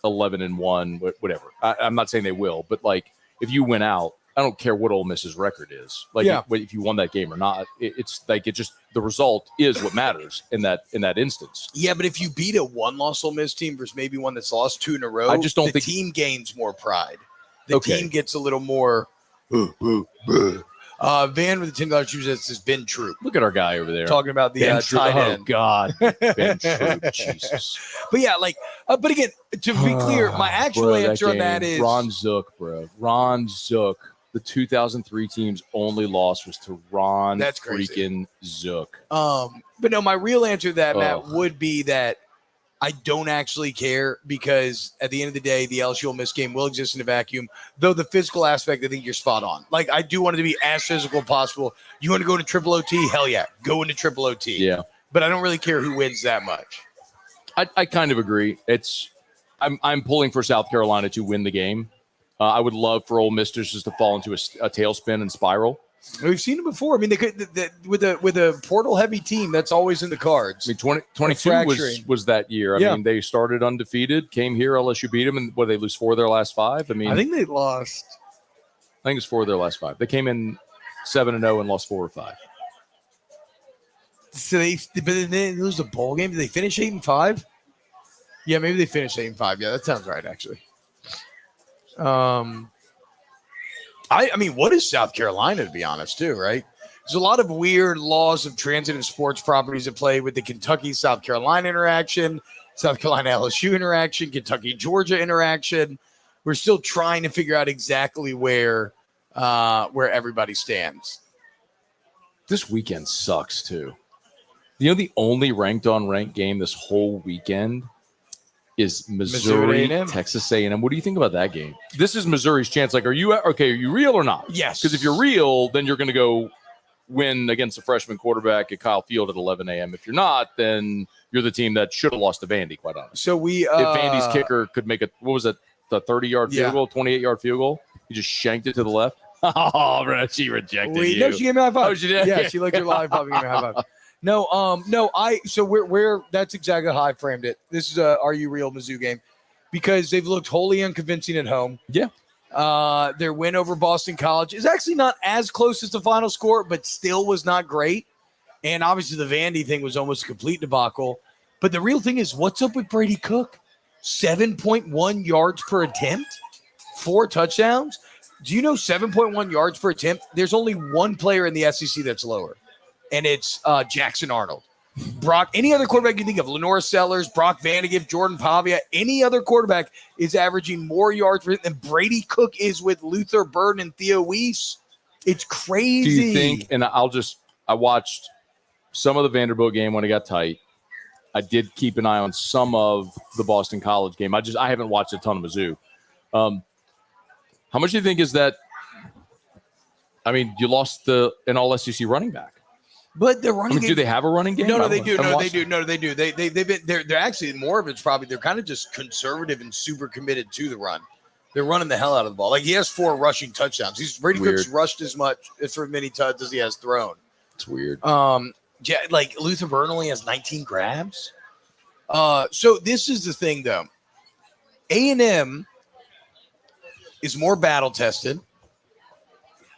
E: 11-1, whatever, I'm not saying they will, but like if you win out, I don't care what Ole Miss's record is. Like if you won that game or not, it's like it just the result is what matters in that instance.
D: Yeah, but if you beat a one-loss Ole Miss team versus maybe one that's lost 2 in a row,
E: I just don't think
D: the team gains more pride. The team gets a little more. Van with the $10 shoes has been true.
E: Look at our guy over there
D: talking about the tight end.
E: Oh God, Ben Troop, Jesus.
D: But yeah, but again, to be clear, my actual answer on that is
E: Ron Zook, bro. Ron Zook. The 2003 team's only loss was to Ron freaking Zook.
D: But no, my real answer to that, Matt, would be that I don't actually care because at the end of the day, the LSU Ole Miss game will exist in a vacuum. Though the physical aspect, I think you're spot on. Like, I do want it to be as physical as possible. You want to go into triple OT? Hell yeah. Go into triple OT.
E: Yeah.
D: But I don't really care who wins that much.
E: I kind of agree. I'm pulling for South Carolina to win the game. I would love for Ole Miss just to fall into a tailspin and spiral.
D: We've seen it before. I mean, they could with a portal heavy team. That's always in the cards.
E: I mean, 2022 was that year. I mean, they started undefeated, came here, LSU beat them, and what, they lose 4 of their last 5. I mean,
B: I think they lost.
E: I think it's 4 of their last 5. They came in 7-0 and lost 4 or 5.
D: So but they lose the bowl game. Did they finish 8-5? Yeah, maybe they finished 8-5. Yeah, that sounds right, actually. I mean, what is South Carolina, to be honest, too, right? There's a lot of weird laws of transitive sports properties at play with the Kentucky-South Carolina interaction, South Carolina-LSU interaction, Kentucky-Georgia interaction. We're still trying to figure out exactly where everybody stands.
E: This weekend sucks, too. You know, the only ranked-on-ranked game this whole weekend is Missouri Texas A&M. What do you think about that game? This is Missouri's chance. Like, are you real or not?
D: Yes.
E: Because if you're real, then you're going to go win against a freshman quarterback at Kyle Field at 11 a.m. If you're not, then you're the team that should have lost to Vandy, quite honestly.
D: So if
E: Vandy's kicker could make the 30-yard field goal, 28-yard field goal, he just shanked it to the left. Oh, bro, she rejected you.
D: No, she gave me a high five.
E: Oh, she did?
D: Yeah, she looked at your live and gave me a high five. We're that's exactly how I framed it. This is a Are You Real Mizzou game because they've looked wholly unconvincing at home.
E: Yeah.
D: Their win over Boston College is actually not as close as the final score, but still was not great. And obviously the Vandy thing was almost a complete debacle. But the real thing is, what's up with Brady Cook? 7.1 yards per attempt, 4 touchdowns. Do you know 7.1 yards per attempt? There's only one player in the SEC that's lower. And it's Jackson Arnold. Brock, any other quarterback you think of, Lenore Sellers, Brock Vandegift, Jordan Pavia, any other quarterback is averaging more yards than Brady Cook is with Luther Burden and Theo Weiss. It's crazy.
E: Do you think, and I watched some of the Vanderbilt game when it got tight. I did keep an eye on some of the Boston College game. I haven't watched a ton of Mizzou. How much do you think is that? I mean, you lost an all-SEC running back.
D: But the running game,
E: do they have a running game?
D: No, they do. They're actually more of it's probably they're kind of just conservative and super committed to the run. They're running the hell out of the ball. Like, he has 4 rushing touchdowns. Brady Cook's rushed as many touchdowns as he has thrown.
E: It's weird.
D: Yeah, like Luther Burden only has 19 grabs. So this is the thing, though. A&M is more battle tested.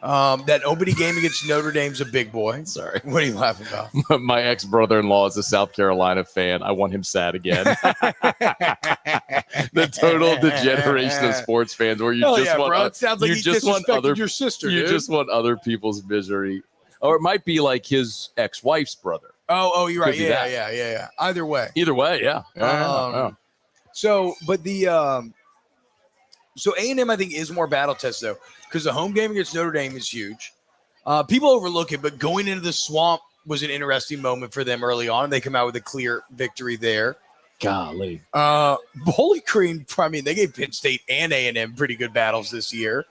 D: That opening game against Notre Dame's a big boy.
E: Sorry.
D: What are you laughing about?
E: My ex-brother-in-law is a South Carolina fan. I want him sad again. The total degeneration of sports fans where you
D: it sounds like you just want your sister.
E: You just want other people's misery. Or it might be like his ex-wife's brother.
D: Oh, you're right. Yeah. Either way,
E: yeah.
D: So A&M, I think, is more battle test, though, because the home game against Notre Dame is huge. People overlook it, but going into the swamp was an interesting moment for them early on. They come out with a clear victory there.
E: Golly.
D: Bowling Green, I mean, they gave Penn State and A&M pretty good battles this year.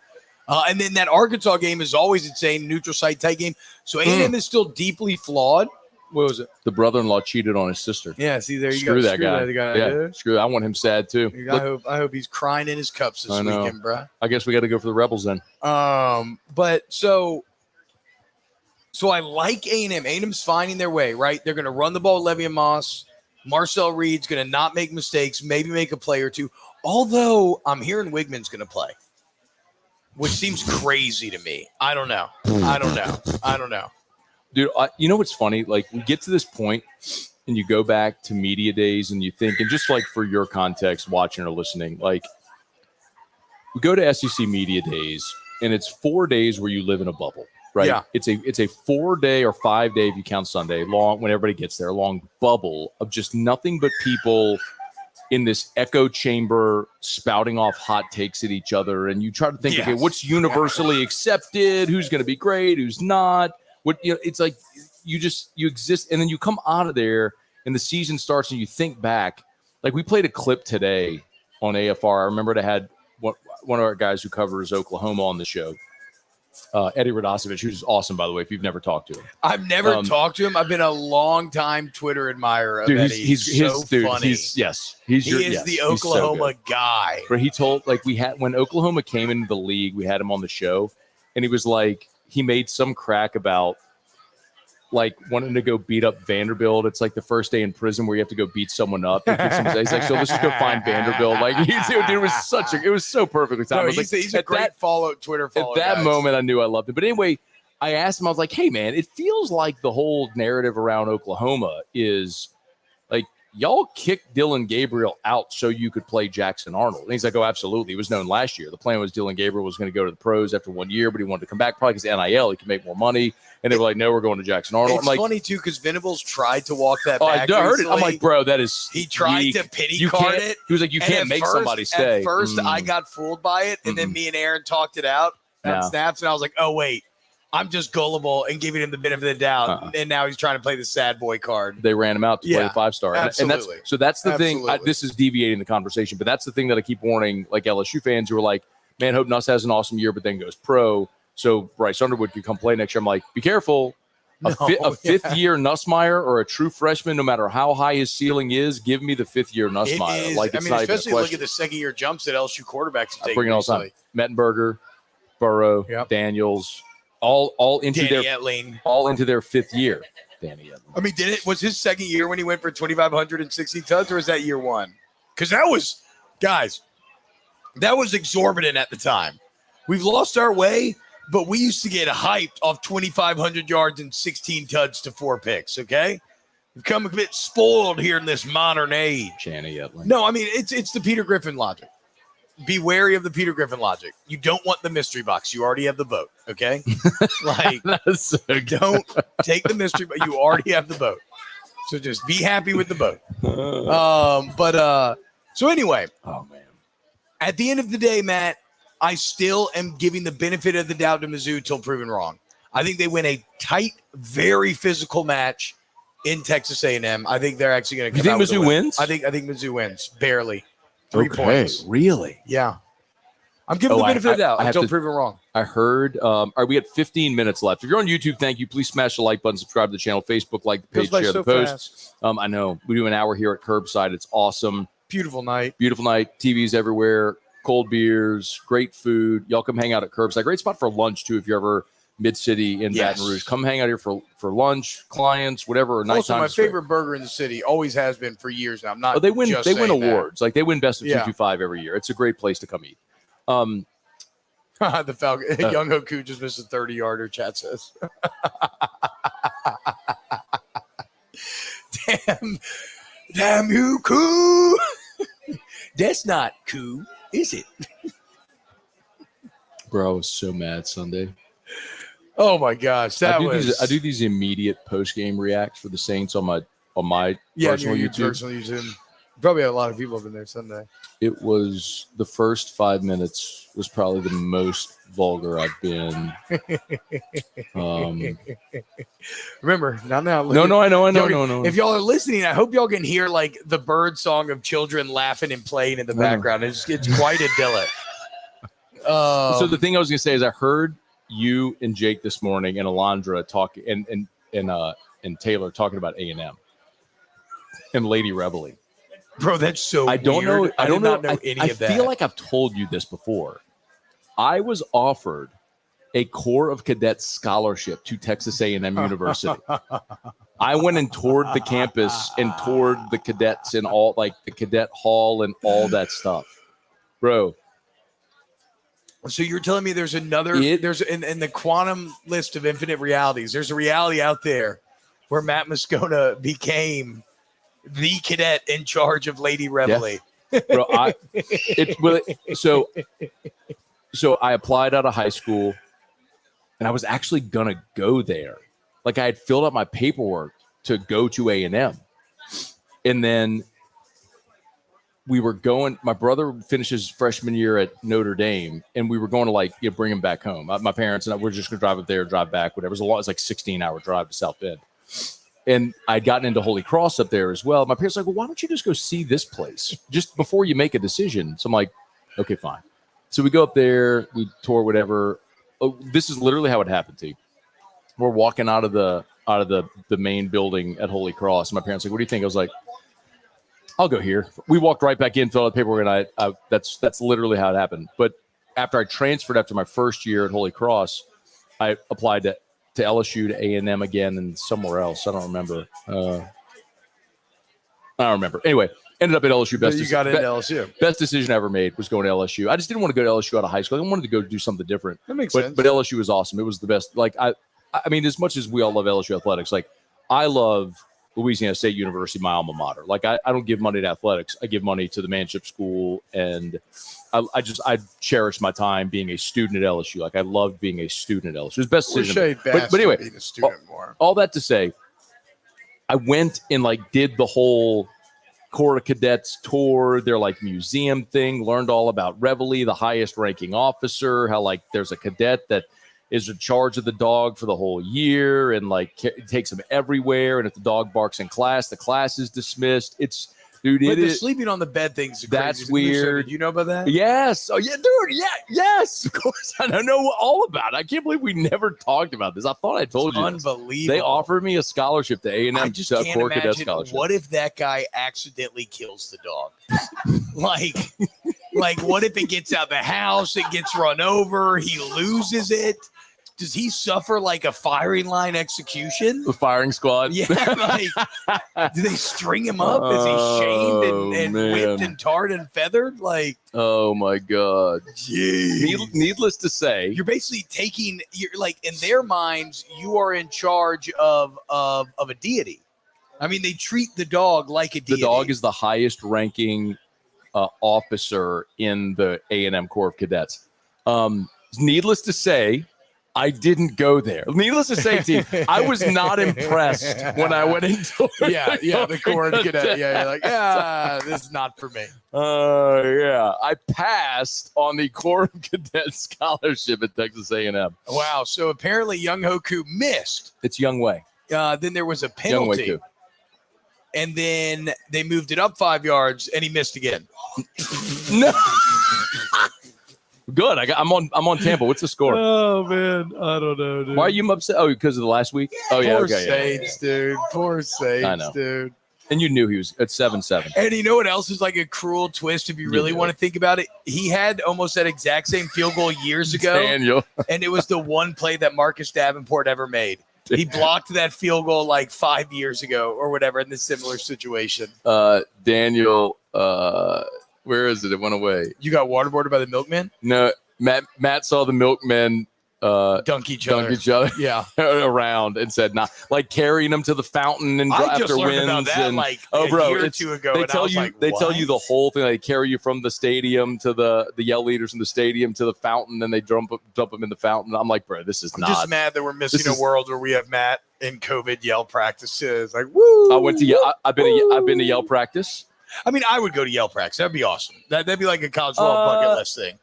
D: And then that Arkansas game is always insane, neutral site tight game. So A&M is still deeply flawed. What was it?
E: The brother-in-law cheated on his sister.
D: Yeah, see, there you
E: Screw
D: go.
E: that guy. Yeah,
D: dude.
E: screw that. I want him sad too.
D: I hope he's crying in his cups this weekend, bro.
E: I guess we got to go for the Rebels then.
D: But so I like A&M. A&M's finding their way, right? They're going to run the ball with Le'Veon Moss. Marcel Reed's going to not make mistakes, maybe make a play or two. Although I'm hearing Wigman's going to play, which seems crazy to me. I don't know.
E: Dude, you know what's funny? Like, we get to this point and you go back to media days and you think, and just like for your context, watching or listening, like, we go to SEC media days and it's 4 days where you live in a bubble, right?
D: Yeah.
E: It's a 4 day or 5 day, if you count Sunday, long, when everybody gets there, long bubble of just nothing but people in this echo chamber spouting off hot takes at each other. And you try to think, okay, what's universally accepted? Who's going to be great? Who's not? What, you know, it's like you exist, and then you come out of there and the season starts and you think back. Like, we played a clip today on AFR. I remember I had one of our guys who covers Oklahoma on the show, Eddie Radosevich, who's awesome, by the way, if you've never talked to him.
D: I've never talked to him. I've been a long time Twitter admirer of
E: dude,
D: Eddie. He's so funny.
E: He is
D: the Oklahoma guy.
E: But he told, like, when Oklahoma came into the league, we had him on the show, and he was like, he made some crack about like wanting to go beat up Vanderbilt. It's like the first day in prison where you have to go beat someone up. He's like, so let's just go find Vanderbilt. Like, dude, it was so perfectly timed.
D: No, he's a great Twitter follow.
E: At that moment, I knew I loved him. But anyway, I asked him, I was like, hey man, it feels like the whole narrative around Oklahoma is like, y'all kicked Dylan Gabriel out so you could play Jackson Arnold. And he's like, oh, absolutely. It was known last year. The plan was Dylan Gabriel was going to go to the pros after 1 year, but he wanted to come back probably because NIL, he could make more money. And they were like, no, we're going to Jackson Arnold.
D: It's
E: I'm like,
D: funny, too, because Venables tried to walk that back.
E: I heard it. I'm like, bro, that is
D: he tried
E: weak.
D: to pity card it.
E: He was like, you can't make somebody stay.
D: At first, I got fooled by it, and then me and Aaron talked it out on snaps, and I was like, oh, wait. I'm just gullible and giving him the benefit of the doubt. And now he's trying to play the sad boy card.
E: They ran him out to play the 5-star.
D: Absolutely.
E: And that's the thing. This is deviating the conversation, but that's the thing that I keep warning like LSU fans who are like, man, Hope Nuss has an awesome year, but then goes pro. So Bryce Underwood could come play next year. I'm like, be careful. A fifth-year Nussmeier or a true freshman, no matter how high his ceiling is, give me the fifth-year Nussmeier. Like, it's not
D: especially look at the second-year jumps that LSU quarterbacks take.
E: Bring it all the time. Mettenberger, Burrow, Daniels. All into their fifth year. Danny Edlin.
D: I mean, was his second year when he went for 2,560 tons, or was that year one? Because that was exorbitant at the time. We've lost our way, but we used to get hyped off 2,500 yards and 16 touchdowns to 4 picks. Okay, we've become a bit spoiled here in this modern age.
E: Danny Edlin.
D: No, I mean it's the Peter Griffin logic. Be wary of the Peter Griffin logic. You don't want the mystery box. You already have the boat. Okay, like
E: so
D: don't take the mystery, but you already have the boat. So just be happy with the boat. So anyway,
E: oh man,
D: at the end of the day, Matt, I still am giving the benefit of the doubt to Mizzou till proven wrong. I think they win a tight, very physical match in Texas A&M. I think they're actually going to.
E: You think Mizzou wins?
D: I think Mizzou wins barely. 3 points.
E: Really?
D: Yeah. I'm giving the benefit of the doubt until proven wrong.
E: I heard. All right, we had 15 minutes left. If you're on YouTube, thank you. Please smash the like button, subscribe to the channel, Facebook, like the page, share the post. I know we do an hour here at Curbside. It's awesome.
D: Beautiful night.
E: Beautiful night. TVs everywhere. Cold beers. Great food. Y'all come hang out at Curbside. Great spot for lunch too. If you're ever mid-city in Baton Rouge, come hang out here for lunch, clients, whatever.
D: Also, my favorite burger in the city always has been for years now. I'm not.
E: They win awards.
D: That.
E: Like they win Best of 225 every year. It's a great place to come eat.
D: The Falcon, Young Hoku just missed a 30-yarder. Chat says. damn you, Koo. That's not Koo, is it?
E: Bro, I was so mad Sunday.
D: Oh my gosh, I
E: do these immediate post game reacts for the Saints on my personal YouTube.
D: Probably a lot of people have been there Sunday.
E: It was the first 5 minutes was probably the most vulgar I've been.
D: Remember, not now.
E: No, I know.
D: If y'all are listening, I hope y'all can hear like the bird song of children laughing and playing in the background. It's quite idyllic.
E: So the thing I was going to say is I heard you and Jake this morning and Alondra talk and Taylor talking about A&M and Lady Reveille.
D: Bro, that's so
E: I don't
D: weird.
E: know. I don't
D: did not
E: know
D: any
E: I
D: of that.
E: feel like I've told you this before. I was offered a Corps of Cadets scholarship to Texas A&M University. I went and toured the campus and toured the cadets and all like the cadet hall and all that stuff, bro.
D: So you're telling me there's another there's in the quantum list of infinite realities, there's a reality out there where Matt Moscona became the cadet in charge of Lady Reveille.
E: Yeah. Bro, so I applied out of high school and I was actually gonna go there. Like I had filled out my paperwork to go to A&M. And then we were going, my brother finishes freshman year at Notre Dame, and we were going to bring him back home. My parents and I were just going to drive up there, drive back, whatever. It was like 16-hour drive to South Bend. And I'd gotten into Holy Cross up there as well. My parents were like, well, why don't you just go see this place just before you make a decision? So I'm like, okay, fine. So we go up there, we tour, whatever. Oh, this is literally how it happened, T. We're walking out of the main building at Holy Cross. And my parents were like, what do you think? I was like, I'll go here. We walked right back in, filled out the paperwork, and I that's literally how it happened. But after I transferred after my first year at Holy Cross, I applied to LSU, to A&M again, and somewhere else. I don't remember. I don't remember. Anyway, ended up at LSU.
D: LSU.
E: Best decision I ever made was going to LSU. I just didn't want to go to LSU out of high school. I wanted to go do something different.
D: That makes sense.
E: But LSU was awesome. It was the best. Like I mean, as much as we all love LSU athletics, like I love Louisiana State University, my alma mater. Like I don't give money to athletics. I give money to the manship school, and I cherish my time being a student at LSU. Like I loved being a student at LSU. It was the best decision. But anyway,
D: being a student more.
E: All that to say, I went and did the whole Corps of Cadets tour, their museum thing, learned all about Reveille, the highest ranking officer, how there's a cadet that is in charge of the dog for the whole year and takes him everywhere. And if the dog barks in class, the class is dismissed. It's dude.
D: But the sleeping on the bed thing's
E: that's weird.
D: You know about that?
E: Yes. Oh yeah, dude. Yeah. Yes. Of course. I don't know all about it. I can't believe we never talked about this. I thought I told you.
D: Unbelievable.
E: They offered me a scholarship to A&M.
D: I just can't imagine. What if that guy accidentally kills the dog? What if it gets out of the house? It gets run over. He loses it. Does he suffer a firing line execution?
E: The firing squad?
D: Yeah. Do they string him up? Is he shamed and whipped and tarred and feathered?
E: Oh my God.
D: Geez.
E: Needless to say,
D: you're basically you're in their minds, you are in charge of a deity. I mean, they treat the dog like a deity.
E: The dog is the highest ranking officer in the A&M Corps of Cadets. Needless to say, I didn't go there. Needless to say, team, I was not impressed when I went into
D: the Corps of Cadets. Yeah, you're this is not for me.
E: Yeah. I passed on the Corps of Cadets scholarship at Texas A&M.
D: Wow. So apparently Young Hoku missed.
E: It's Young Wei.
D: Then there was a penalty. And then they moved it up 5 yards, and he missed again.
E: No. Good. I'm on Tampa. What's the score?
B: Oh man, I don't know, dude.
E: Why are you upset? Oh, because of the last week? Oh yeah.
D: Poor Saints, dude. Poor Saints, dude.
E: And you knew he was at 7-7.
D: And you know what else is a cruel twist if you really want to think about it? He had almost that exact same field goal years ago.
E: Daniel. And
D: it was the one play that Marcus Davenport ever made. He blocked that field goal 5 years ago or whatever in this similar situation.
E: Daniel, where is it? It went away.
D: You got waterboarded by the milkman?
E: No, Matt saw the milkmen
D: dunk each other. Yeah.
E: around and said, nah, carrying them to the fountain and
D: I just
E: after
D: learned
E: wins.
D: about that a year or two ago.
E: They tell you the whole thing. They carry you from the stadium to the yell leaders in the stadium to the fountain, and they dump them in the fountain. I'm like, bro, this is
D: I'm just mad that we're missing a world where we have Matt in COVID yell practices. Woo!
E: I went to I've been to yell practice.
D: I mean, I would go to Yale practice. That'd be awesome. That'd be like a college football bucket list thing.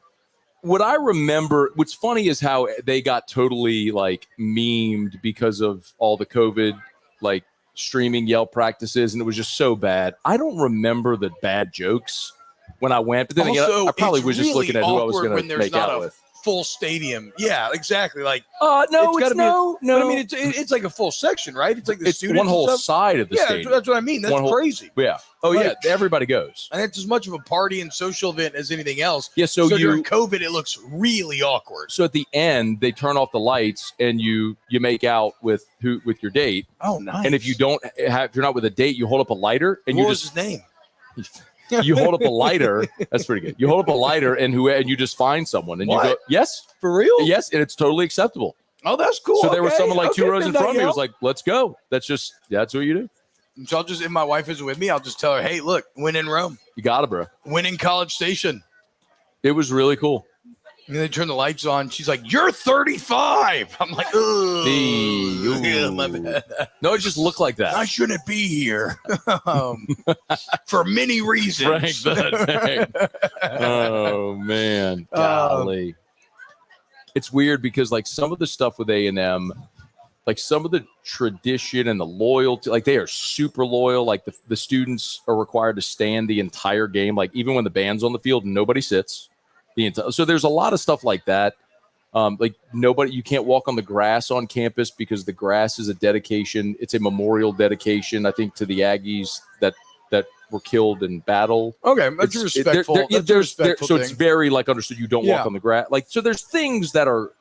E: What I remember, what's funny is how they got totally like memed because of all the COVID like streaming Yale practices, and it was just so bad. I don't remember the bad jokes when I went, but then again, I probably was just looking at who I was going to make out with.
D: Full stadium. Yeah, exactly. Like
E: no.
D: But I mean, it's like a full section, right? It's like the students.
E: One whole
D: and stuff.
E: side of the stadium.
D: That's what I mean. That's crazy.
E: Yeah. Oh, yeah. Everybody goes.
D: And it's as much of a party and social event as anything else.
E: Yeah. So
D: during COVID, it looks really awkward.
E: So at the end, they turn off the lights and you make out with your date.
D: Oh, nice.
E: And if you don't have, if you're not with a date, you hold up a lighter and
D: what was his name?
E: You hold up a lighter. That's pretty good. You hold up a lighter and you just find someone and you go, yes,
D: for real?
E: Yes. And it's totally acceptable.
D: Oh, that's cool.
E: So there was someone like 2 rows in front of me who was like, let's go. That's what you do.
D: So I'll just, if my wife is with me, I'll just tell her, hey, look, win in Rome.
E: You got it, bro.
D: Win in College Station.
E: It was really cool.
D: And they turn the lights on. She's like, you're 35. I'm like,
E: yeah,
D: my bad.
E: No, it just looked like that.
D: I shouldn't be here for many reasons.
E: Frank, oh, man. Golly. It's weird because, like, some of the stuff with A&M, like some of the tradition and the loyalty, like they are super loyal. Like the students are required to stand the entire game. Like even when the band's on the field, nobody sits. So there's a lot of stuff like that. Like you can't walk on the grass on campus because the grass is a dedication. It's a memorial dedication, I think, to the Aggies that were killed in battle.
D: Okay, that's respectful.
E: So it's very like understood. You don't walk on the grass. Like so, there's things that are,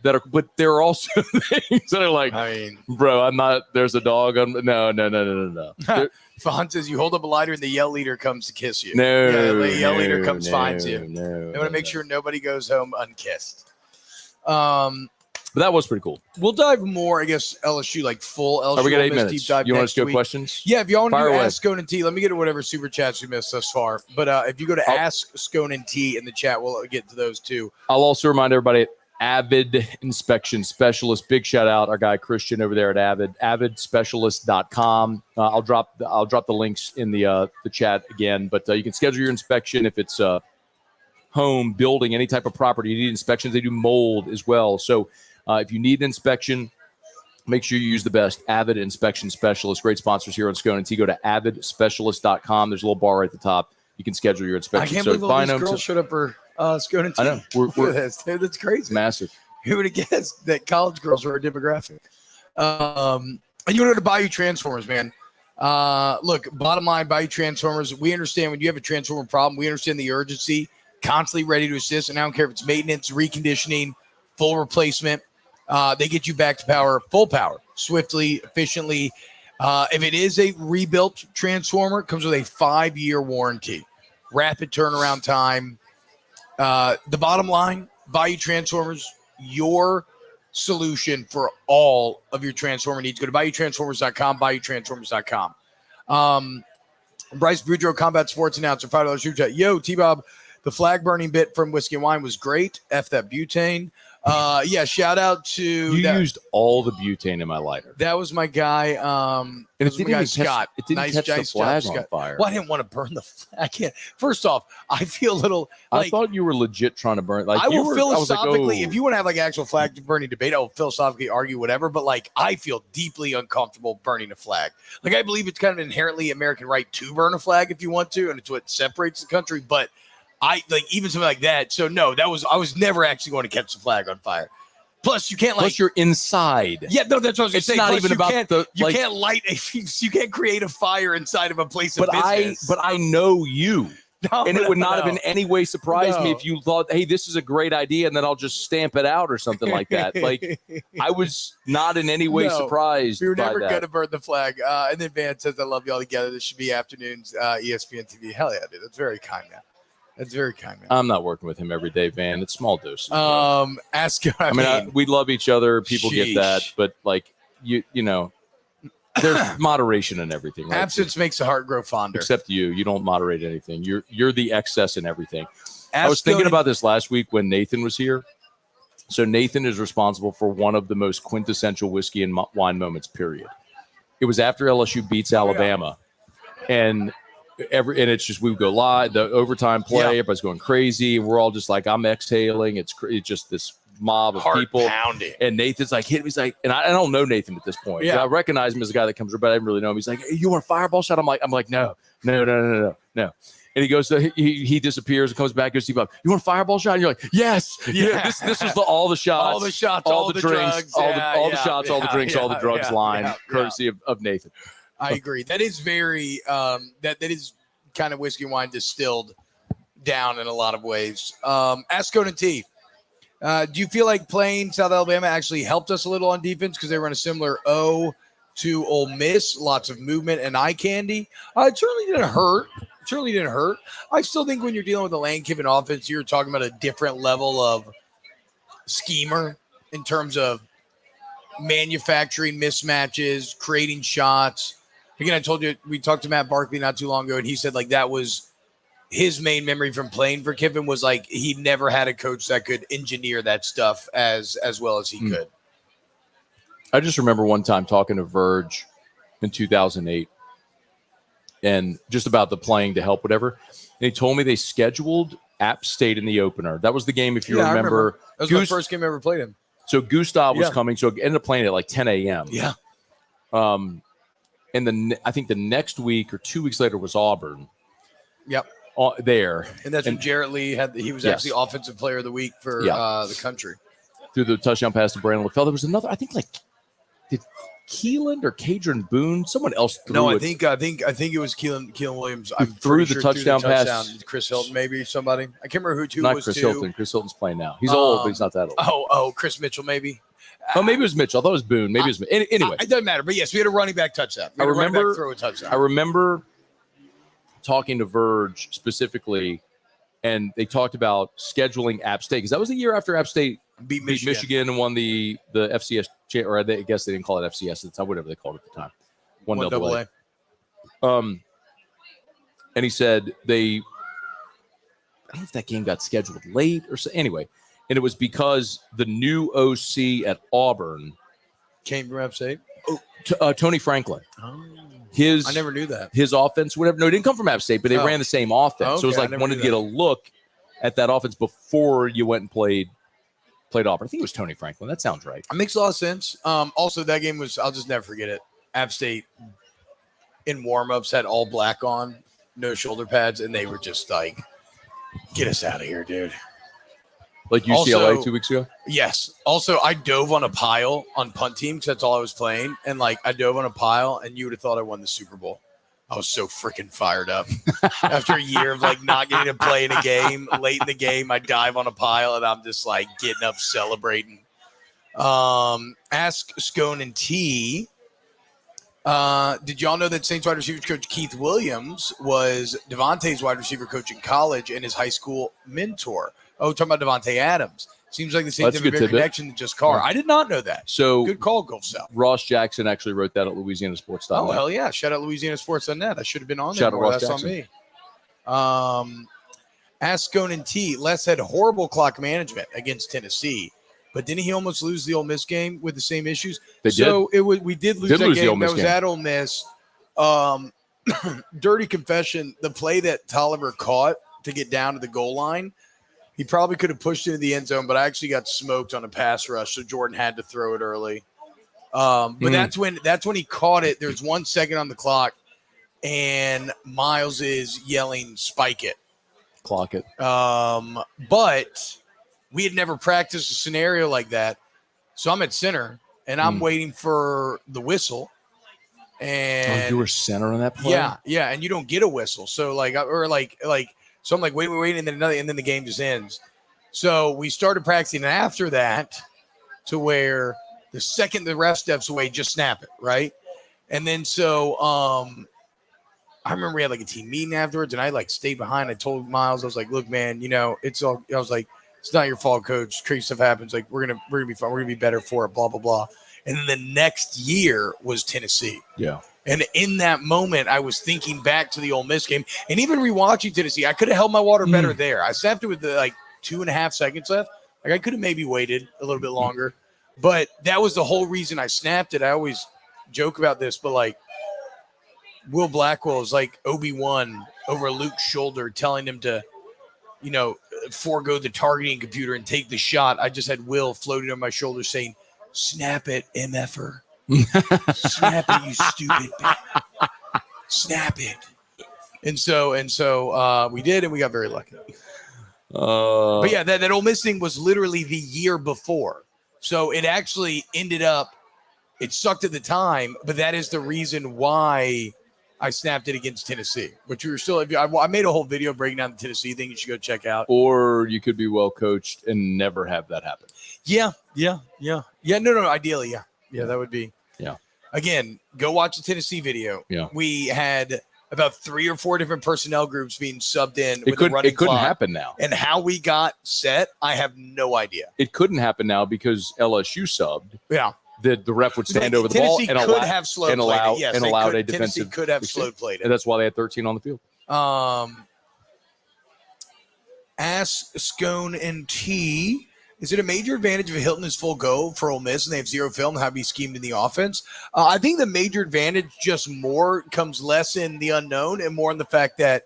E: but there are also things that are like,
D: I mean,
E: bro, I'm not. There's a dog. No.
D: Fawn says you hold up a lighter and the Yell leader comes to kiss you.
E: The
D: Yell leader comes finds you. They want to make sure nobody goes home unkissed.
E: But that was pretty cool.
D: We'll dive more, I guess, LSU, like full LSU.
E: We got 8 minutes.
D: Deep dive
E: You want us to go
D: week.
E: questions?
D: Yeah, if y'all want to
E: away.
D: ask Scone T, let me get to whatever super chats we missed thus far. But if you go to ask Scone T in the chat, we'll get to those too.
E: I'll also remind everybody, AVID Inspection Specialist. Big shout out our guy Christian over there at AVID. AVIDspecialist.com. I'll drop the links in the chat again. But you can schedule your inspection if it's home, building, any type of property. You need inspections. They do mold as well. So if you need an inspection, make sure you use the best AVID Inspection Specialist. Great sponsors here on Scone T. Go to avidspecialist.com. There's a little bar right at the top. You can schedule your inspection.
D: I can't believe all these girls showed up for Scone T.
E: I know.
D: That's crazy.
E: Massive.
D: Who would have guessed that college girls were a demographic? And you want to go to Bayou Transformers, man. Look, bottom line, Bayou Transformers, we understand when you have a transformer problem, we understand the urgency, constantly ready to assist. And I don't care if it's maintenance, reconditioning, full replacement. They get you back to power, full power, swiftly, efficiently. If it is a rebuilt transformer, it comes with a 5-year warranty. Rapid turnaround time. The bottom line, Bayou Transformers, your solution for all of your transformer needs. Go to BayouTransformers.com, BayouTransformers.com. Bryce Boudreaux, Combat Sports announcer, $5 super chat. Yo, T-Bob, the flag burning bit from Whiskey and Wine was great. F that butane. Yeah, shout out to
E: used all the butane in my lighter.
D: That was my guy.
E: And it didn't even Scott. It didn't catch the flag on fire.
D: Well, I didn't want to burn the flag. I can't. First off, I feel a little.
E: I thought you were legit trying to burn. Like
D: I will philosophically,
E: I was like,
D: if you want to have like actual flag burning debate, I will philosophically argue whatever. But like, I feel deeply uncomfortable burning a flag. Like, I believe it's kind of an inherently American right to burn a flag if you want to, and it's what separates the country. But I like even something like that. So no, I was never actually going to catch the flag on fire. Plus, you can't
E: Plus, you're inside.
D: Yeah, no, that's what I was going to say.
E: It's not
D: Plus,
E: even about the.
D: You can't light you can't create a fire inside of a place of business.
E: But I know you.
D: No,
E: and it would not have in any way surprised me if you thought, hey, this is a great idea, and then I'll just stamp it out or something like that. Like, I was not in any way surprised.
D: We were never going to burn the flag. And then Van says, I love you all together. This should be afternoons, ESPN TV. Hell yeah, dude. That's very kind, man. That's very kind, man.
E: I'm not working with him every day, Van. It's small doses.
D: We
E: love each other. People get that. But, like, you know. There's moderation in everything. Right?
D: Absence makes the heart grow fonder.
E: Except you. You don't moderate anything. You're the excess in everything. I was thinking about this last week when Nathan was here. So Nathan is responsible for one of the most quintessential whiskey and wine moments, period. It was after LSU beats Alabama. And and it's just we would go live, the overtime play, everybody's going crazy, and we're all just like, I'm exhaling. It's just this mob of
D: Heart
E: people
D: pounding.
E: And Nathan's like, he's like, and I don't know Nathan at this point. Yeah, I recognize him as a guy that comes, but I didn't really know him. He's like, hey, you want a fireball shot? I'm like, no. And he goes, he disappears and comes back, goes, you want a fireball shot? And you're like, yes. Yeah. This was all the shots, all the drinks,
D: drugs,
E: all the shots, all the drinks, all the drugs line, courtesy of Nathan.
D: I agree. That is very, that is kind of whiskey and wine distilled down in a lot of ways. Ask Scone T. Do you feel like playing South Alabama actually helped us a little on defense because they were in a similar O to Ole Miss, lots of movement and eye candy? It certainly didn't hurt. I still think when you're dealing with a Lane Kiffin offense, you're talking about a different level of schemer in terms of manufacturing mismatches, creating shots. Again, I told you, we talked to Matt Barkley not too long ago, and he said like that was his main memory from playing for Kiffin was like he never had a coach that could engineer that stuff as well as he could.
E: I just remember one time talking to Verge in 2008 and just about the playing to help, whatever. And he told me they scheduled App State in the opener. That was the game, if you remember.
D: That was my first game I ever played him.
E: So Gustav was coming, so it ended up playing at like 10 a.m.
D: Yeah.
E: And then I think the next week or 2 weeks later was Auburn.
D: Yep.
E: There.
D: And that's when Jarrett Lee he was actually offensive player of the week for the country.
E: Through the touchdown pass to Brandon LaFell. There was another, I think, like, did Keelan or Kadron Boone, someone else threw
D: No, I
E: it.
D: think it was Keelan Williams.
E: I threw the touchdown pass.
D: Chris Hilton, maybe somebody. I can't remember who
E: Not
D: was
E: Chris
D: two.
E: Hilton. Chris Hilton's playing now. He's old, but he's not that old.
D: Chris Mitchell, maybe.
E: Oh, maybe it was Mitchell. I thought it was Boone. Maybe it was anyway.
D: It doesn't matter. But yes, we had a running back touchdown.
E: I remember
D: throw a touchdown.
E: I remember talking to Verge specifically, and they talked about scheduling App State because that was the year after App State beat Michigan and won the FCS, or I guess they didn't call it FCS at the time, whatever they called it at the time. 1AA. And he said I don't know if that game got scheduled late or so. Anyway, and it was because the new OC at Auburn
D: came from App State.
E: Tony Franklin.
D: I never knew that.
E: His offense, whatever. No, it didn't come from App State, but they ran the same offense. So it was like wanted to get a look at that offense before you went and played Auburn. I think it was Tony Franklin. That sounds right.
D: It makes a lot of sense. Also, that game was, I'll just never forget it. App State in warm-ups had all black on, no shoulder pads, and they were just like, get us out of here, dude.
E: Like UCLA 2 weeks ago?
D: Yes. Also, I dove on a pile on punt team because that's all I was playing. And like I dove on a pile and you would have thought I won the Super Bowl. I was so freaking fired up. After a year of like not getting to play in a game, late in the game, I dive on a pile and I'm just like getting up celebrating. Ask Scone T. Did y'all know that Saints wide receiver coach Keith Williams was Devontae's wide receiver coach in college and his high school mentor? Oh, talking about Devontae Adams. Seems like the same type of connection to just Carr. I did not know that. So good call, Gulf South.
E: Ross Jackson actually wrote that at LouisianaSports.net.
D: Oh, hell yeah. Shout out LouisianaSports.net. I should have been on there.
E: Shout out Ross Jackson.
D: On me. Ask Scone T. Les had horrible clock management against Tennessee, but didn't he almost lose the Ole Miss game with the same issues? We did lose that game. That was at Ole Miss. Dirty confession, the play that Tolliver caught to get down to the goal line, he probably could have pushed into the end zone, but I actually got smoked on a pass rush, so Jordan had to throw it early. But that's when he caught it. There's 1 second on the clock, and Miles is yelling, "Spike it,
E: clock it."
D: But we had never practiced a scenario like that, so I'm at center and I'm waiting for the whistle. And
E: you were center on that play?
D: Yeah, and you don't get a whistle, so So I'm like, wait, and then the game just ends. So we started practicing after that to where the second the ref steps away, just snap it, right? And then so I remember we had like a team meeting afterwards, and I like stayed behind. I told Miles, I was like, look, man, it's all. I was like, it's not your fault, coach. Crazy stuff happens. Like we're gonna be fine. We're gonna be better for it. Blah blah blah. And then the next year was Tennessee.
E: Yeah.
D: And in that moment, I was thinking back to the Ole Miss game, and even rewatching Tennessee, I could have held my water better there. I snapped it with the 2.5 seconds left. Like I could have maybe waited a little bit longer, but that was the whole reason I snapped it. I always joke about this, but Will Blackwell is like Obi-Wan over Luke's shoulder telling him to, forego the targeting computer and take the shot. I just had Will floating on my shoulder saying, snap it, MFer. Snap it, you stupid bitch. Snap it. And so we did, and we got very lucky. But yeah, that Ole Miss thing was literally the year before. So it actually ended up, it sucked at the time, but that is the reason why I snapped it against Tennessee, which we were still, I made a whole video breaking down the Tennessee thing you should go check out.
E: Or you could be well coached and never have that happen.
D: Yeah. No, ideally, yeah. Yeah, that would be.
E: Yeah.
D: Again, go watch the Tennessee video.
E: Yeah.
D: We had about 3 or 4 different personnel groups being subbed in.
E: It couldn't happen now.
D: And how we got set, I have no idea.
E: It couldn't happen now because LSU subbed.
D: Yeah.
E: The ref would stand over the ball and allow a defensive.
D: Tennessee could have slow played it.
E: And that's why they had 13 on the field.
D: Ask Scone T. Is it a major advantage if Hilton is full go for Ole Miss and they have zero film, how to be schemed in the offense? I think the major advantage just more comes less in the unknown and more in the fact that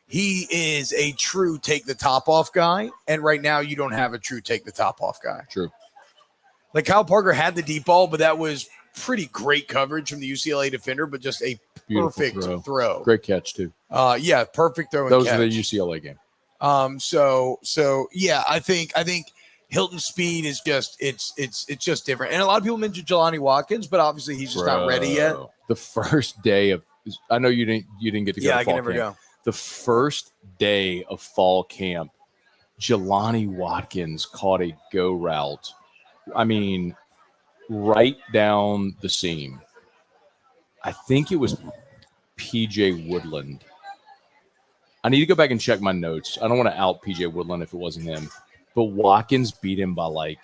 D: he is a true take the top off guy. And right now you don't have a true take the top off guy.
E: True.
D: Like Kyle Parker had the deep ball, but that was pretty great coverage from the UCLA defender, but just a perfect throw.
E: Great catch too.
D: Yeah, perfect throw.
E: That was the UCLA game.
D: So yeah, I think Hilton's speed is just it's just different. And a lot of people mentioned Jelani Watkins, but obviously he's just not ready yet.
E: The first day of I know you didn't get to go to fall camp. Yeah, I can never go. The first day of fall camp, Jelani Watkins caught a go route. I mean, right down the seam. I think it was PJ Woodland. I need to go back and check my notes. I don't want to out PJ Woodland if it wasn't him. But Watkins beat him by like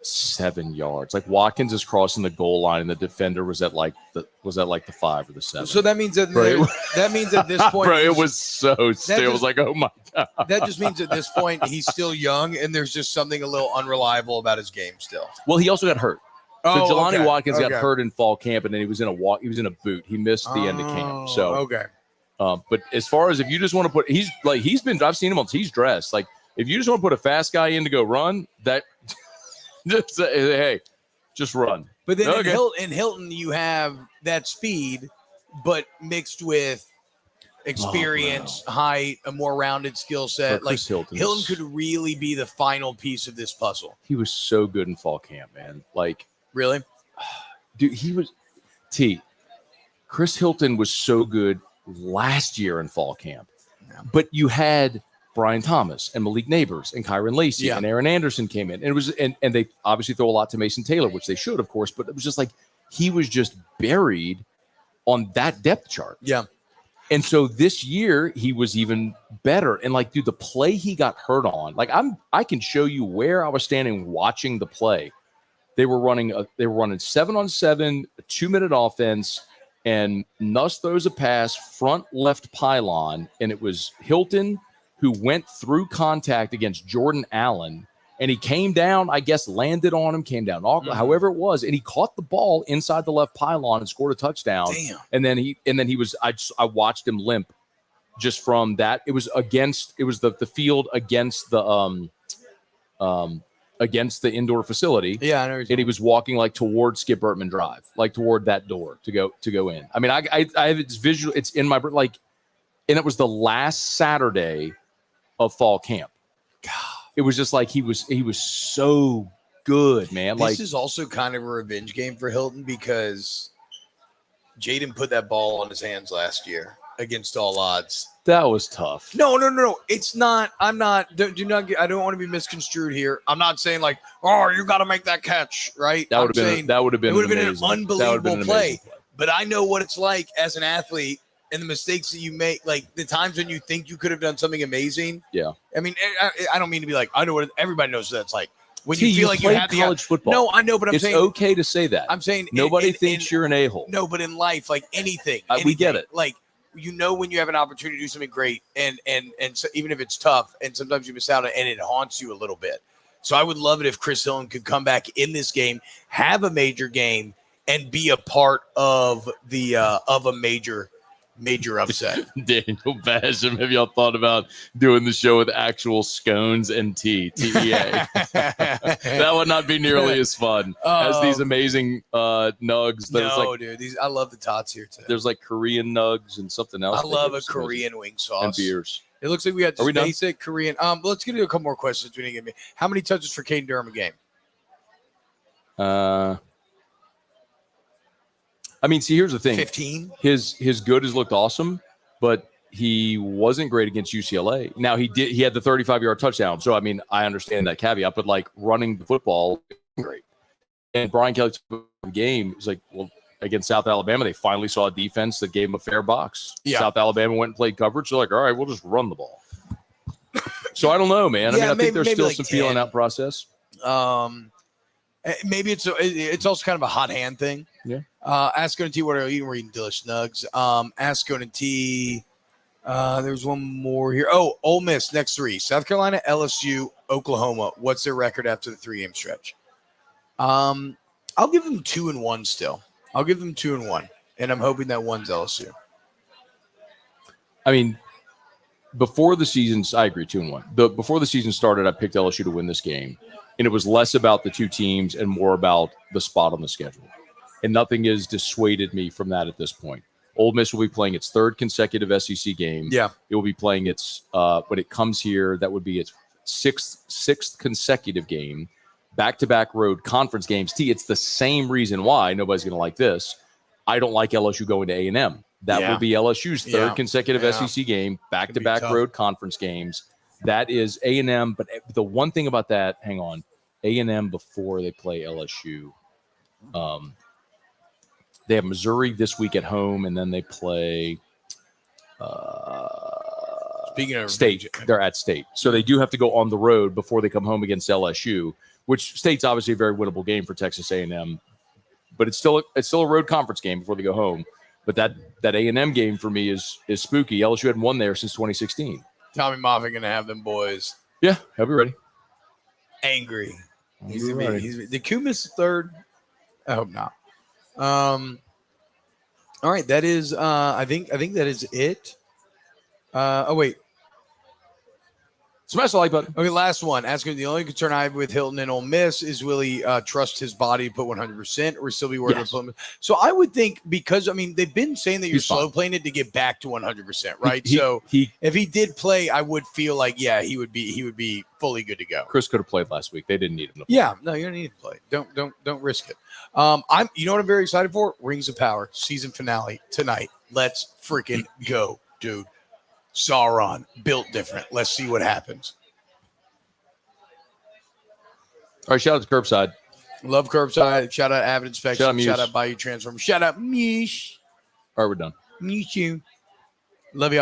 E: 7 yards. Like Watkins is crossing the goal line, and the defender was at like the 5 or the 7.
D: So that means at this point,
E: bro, it was so still. It was like, oh my god.
D: That just means at this point he's still young, and there's just something a little unreliable about his game still.
E: Well, he also got hurt. So Jelani Watkins got hurt in fall camp, and then he was in a boot. He missed the end of camp. So
D: okay.
E: But as far as if you just want to put, I've seen him he's dressed like. If you just want to put a fast guy in to go run, that just hey, just run.
D: But then in Hilton, you have that speed, but mixed with experience, height, a more rounded skill set. Like Hilton could really be the final piece of this puzzle.
E: He was so good in fall camp, man. Like
D: really,
E: dude, he was. Chris Hilton was so good last year in fall camp, but you had Brian Thomas and Malik Neighbors and Kyron Lacey and Aaron Anderson came in. And it was and they obviously throw a lot to Mason Taylor, which they should, of course, but it was just like he was just buried on that depth chart.
D: Yeah.
E: And so this year he was even better. And like, dude, the play he got hurt on, like I can show you where I was standing watching the play. They were running 7-on-7, a 2-minute offense, and Nuss throws a pass front left pylon, and it was Hilton who went through contact against Jordan Allen, and he came down, I guess, landed on him, came down, however it was, and he caught the ball inside the left pylon and scored a touchdown.
D: Damn.
E: And then he was, I watched him limp just from that. It was the field against the indoor facility.
D: Yeah, I know.
E: And he was walking like toward Skip Burtman Drive, like toward that door to go in. I mean, I have its visual. It's in my like, and it was the last Saturday of fall camp. God, it was just like he was so good, man.
D: This is also kind of a revenge game for Hilton because Jaden put that ball on his hands last year against all odds.
E: That was tough.
D: No. It's not. I don't want to be misconstrued here. I'm not saying like, oh, you got to make that catch, right? That would have been an unbelievable play. But I know what it's like as an athlete and the mistakes that you make, like the times when you think you could have done something amazing.
E: Yeah.
D: I mean, I don't mean to be like, I know what everybody knows what that's like. When you feel like you have
E: college football.
D: No, I know, but I'm saying
E: it's okay to say that.
D: I'm saying
E: nobody thinks you're an a-hole.
D: No, but in life, like anything,
E: we get it.
D: Like, you know, when you have an opportunity to do something great and so even if it's tough and sometimes you miss out and it haunts you a little bit. So I would love it if Chris Hilton could come back in this game, have a major game, and be a part of the of a major upset.
E: Daniel Basham, have y'all thought about doing the show with actual scones and tea? TEA. That would not be nearly as fun as these amazing nugs.
D: Dude, I love the tots here today.
E: There's like Korean nugs and something else.
D: I love a Korean wing sauce
E: and beers.
D: It looks like we got just
E: done?
D: basic Korean. Let's get into a couple more questions. We didn't get me. How many touches for Caden Durham a game?
E: I mean, see, here's the thing.
D: 15.
E: His good has looked awesome, but he wasn't great against UCLA. Now he had the 35-yard touchdown. So I mean, I understand that caveat, but like running the football, great. And Brian Kelly took the game. He's like, well, against South Alabama, they finally saw a defense that gave him a fair box.
D: Yeah.
E: South Alabama went and played coverage. They're like, all right, we'll just run the ball. So I don't know, man. I mean, I think there's still like some 10. Feeling out process.
D: Maybe it's also kind of a hot hand thing.
E: Yeah.
D: Ask Scone T, what are you eating? We're eating delicious nugs. Ask Scone T. There's one more here. Oh, Ole Miss next 3: South Carolina, LSU, Oklahoma. What's their record after the 3-game stretch? I'll give them 2-1 still. I'll give them 2-1, and I'm hoping that one's LSU.
E: I mean, before the seasons, I agree, 2-1. Before the season started, I picked LSU to win this game, and it was less about the two teams and more about the spot on the schedule. And nothing has dissuaded me from that at this point. Ole Miss will be playing its 3rd consecutive SEC game.
D: Yeah.
E: It will be playing its, when it comes here, that would be its sixth consecutive game. Back-to-back road conference games. It's the same reason why nobody's going to like this. I don't like LSU going to A&M. That will be LSU's 3rd consecutive SEC game, back-to-back road conference games. That is A&M. But the one thing about that, hang on, A&M before they play LSU, they have Missouri this week at home, and then they play
D: Speaking of
E: State. They're at State. So they do have to go on the road before they come home against LSU, which State's obviously a very winnable game for Texas A&M. But it's still a road conference game before they go home. But that A&M game for me is spooky. LSU hadn't won there since 2016.
D: Tommy Moffitt going to have them boys.
E: Yeah, I'll be ready.
D: Angry.
E: He's gonna
D: be. Did Q miss 3rd? I hope not. All right, that is. I think that is it. Oh wait.
E: Smash the like button.
D: Okay, last one. Asking the only concern I have with Hilton and Ole Miss is will he trust his body to put 100% or still be worried about putting. So I would think because I mean they've been saying that you're slow playing it to get back to 100%, right? If he did play, I would feel like he would be fully good to go.
E: Chris could have played last week. They didn't need him to play.
D: Yeah, no, you don't need to play. Don't risk it. You know what I'm very excited for? Rings of Power season finale tonight. Let's freaking go, dude. Sauron built different. Let's see what happens.
E: All right, shout out to Curbside.
D: Love Curbside. Shout out AVID Inspection.
E: Shout out
D: Bayou Transformers. Shout out Mish.
E: All right, we're done.
D: Mish you. Love you.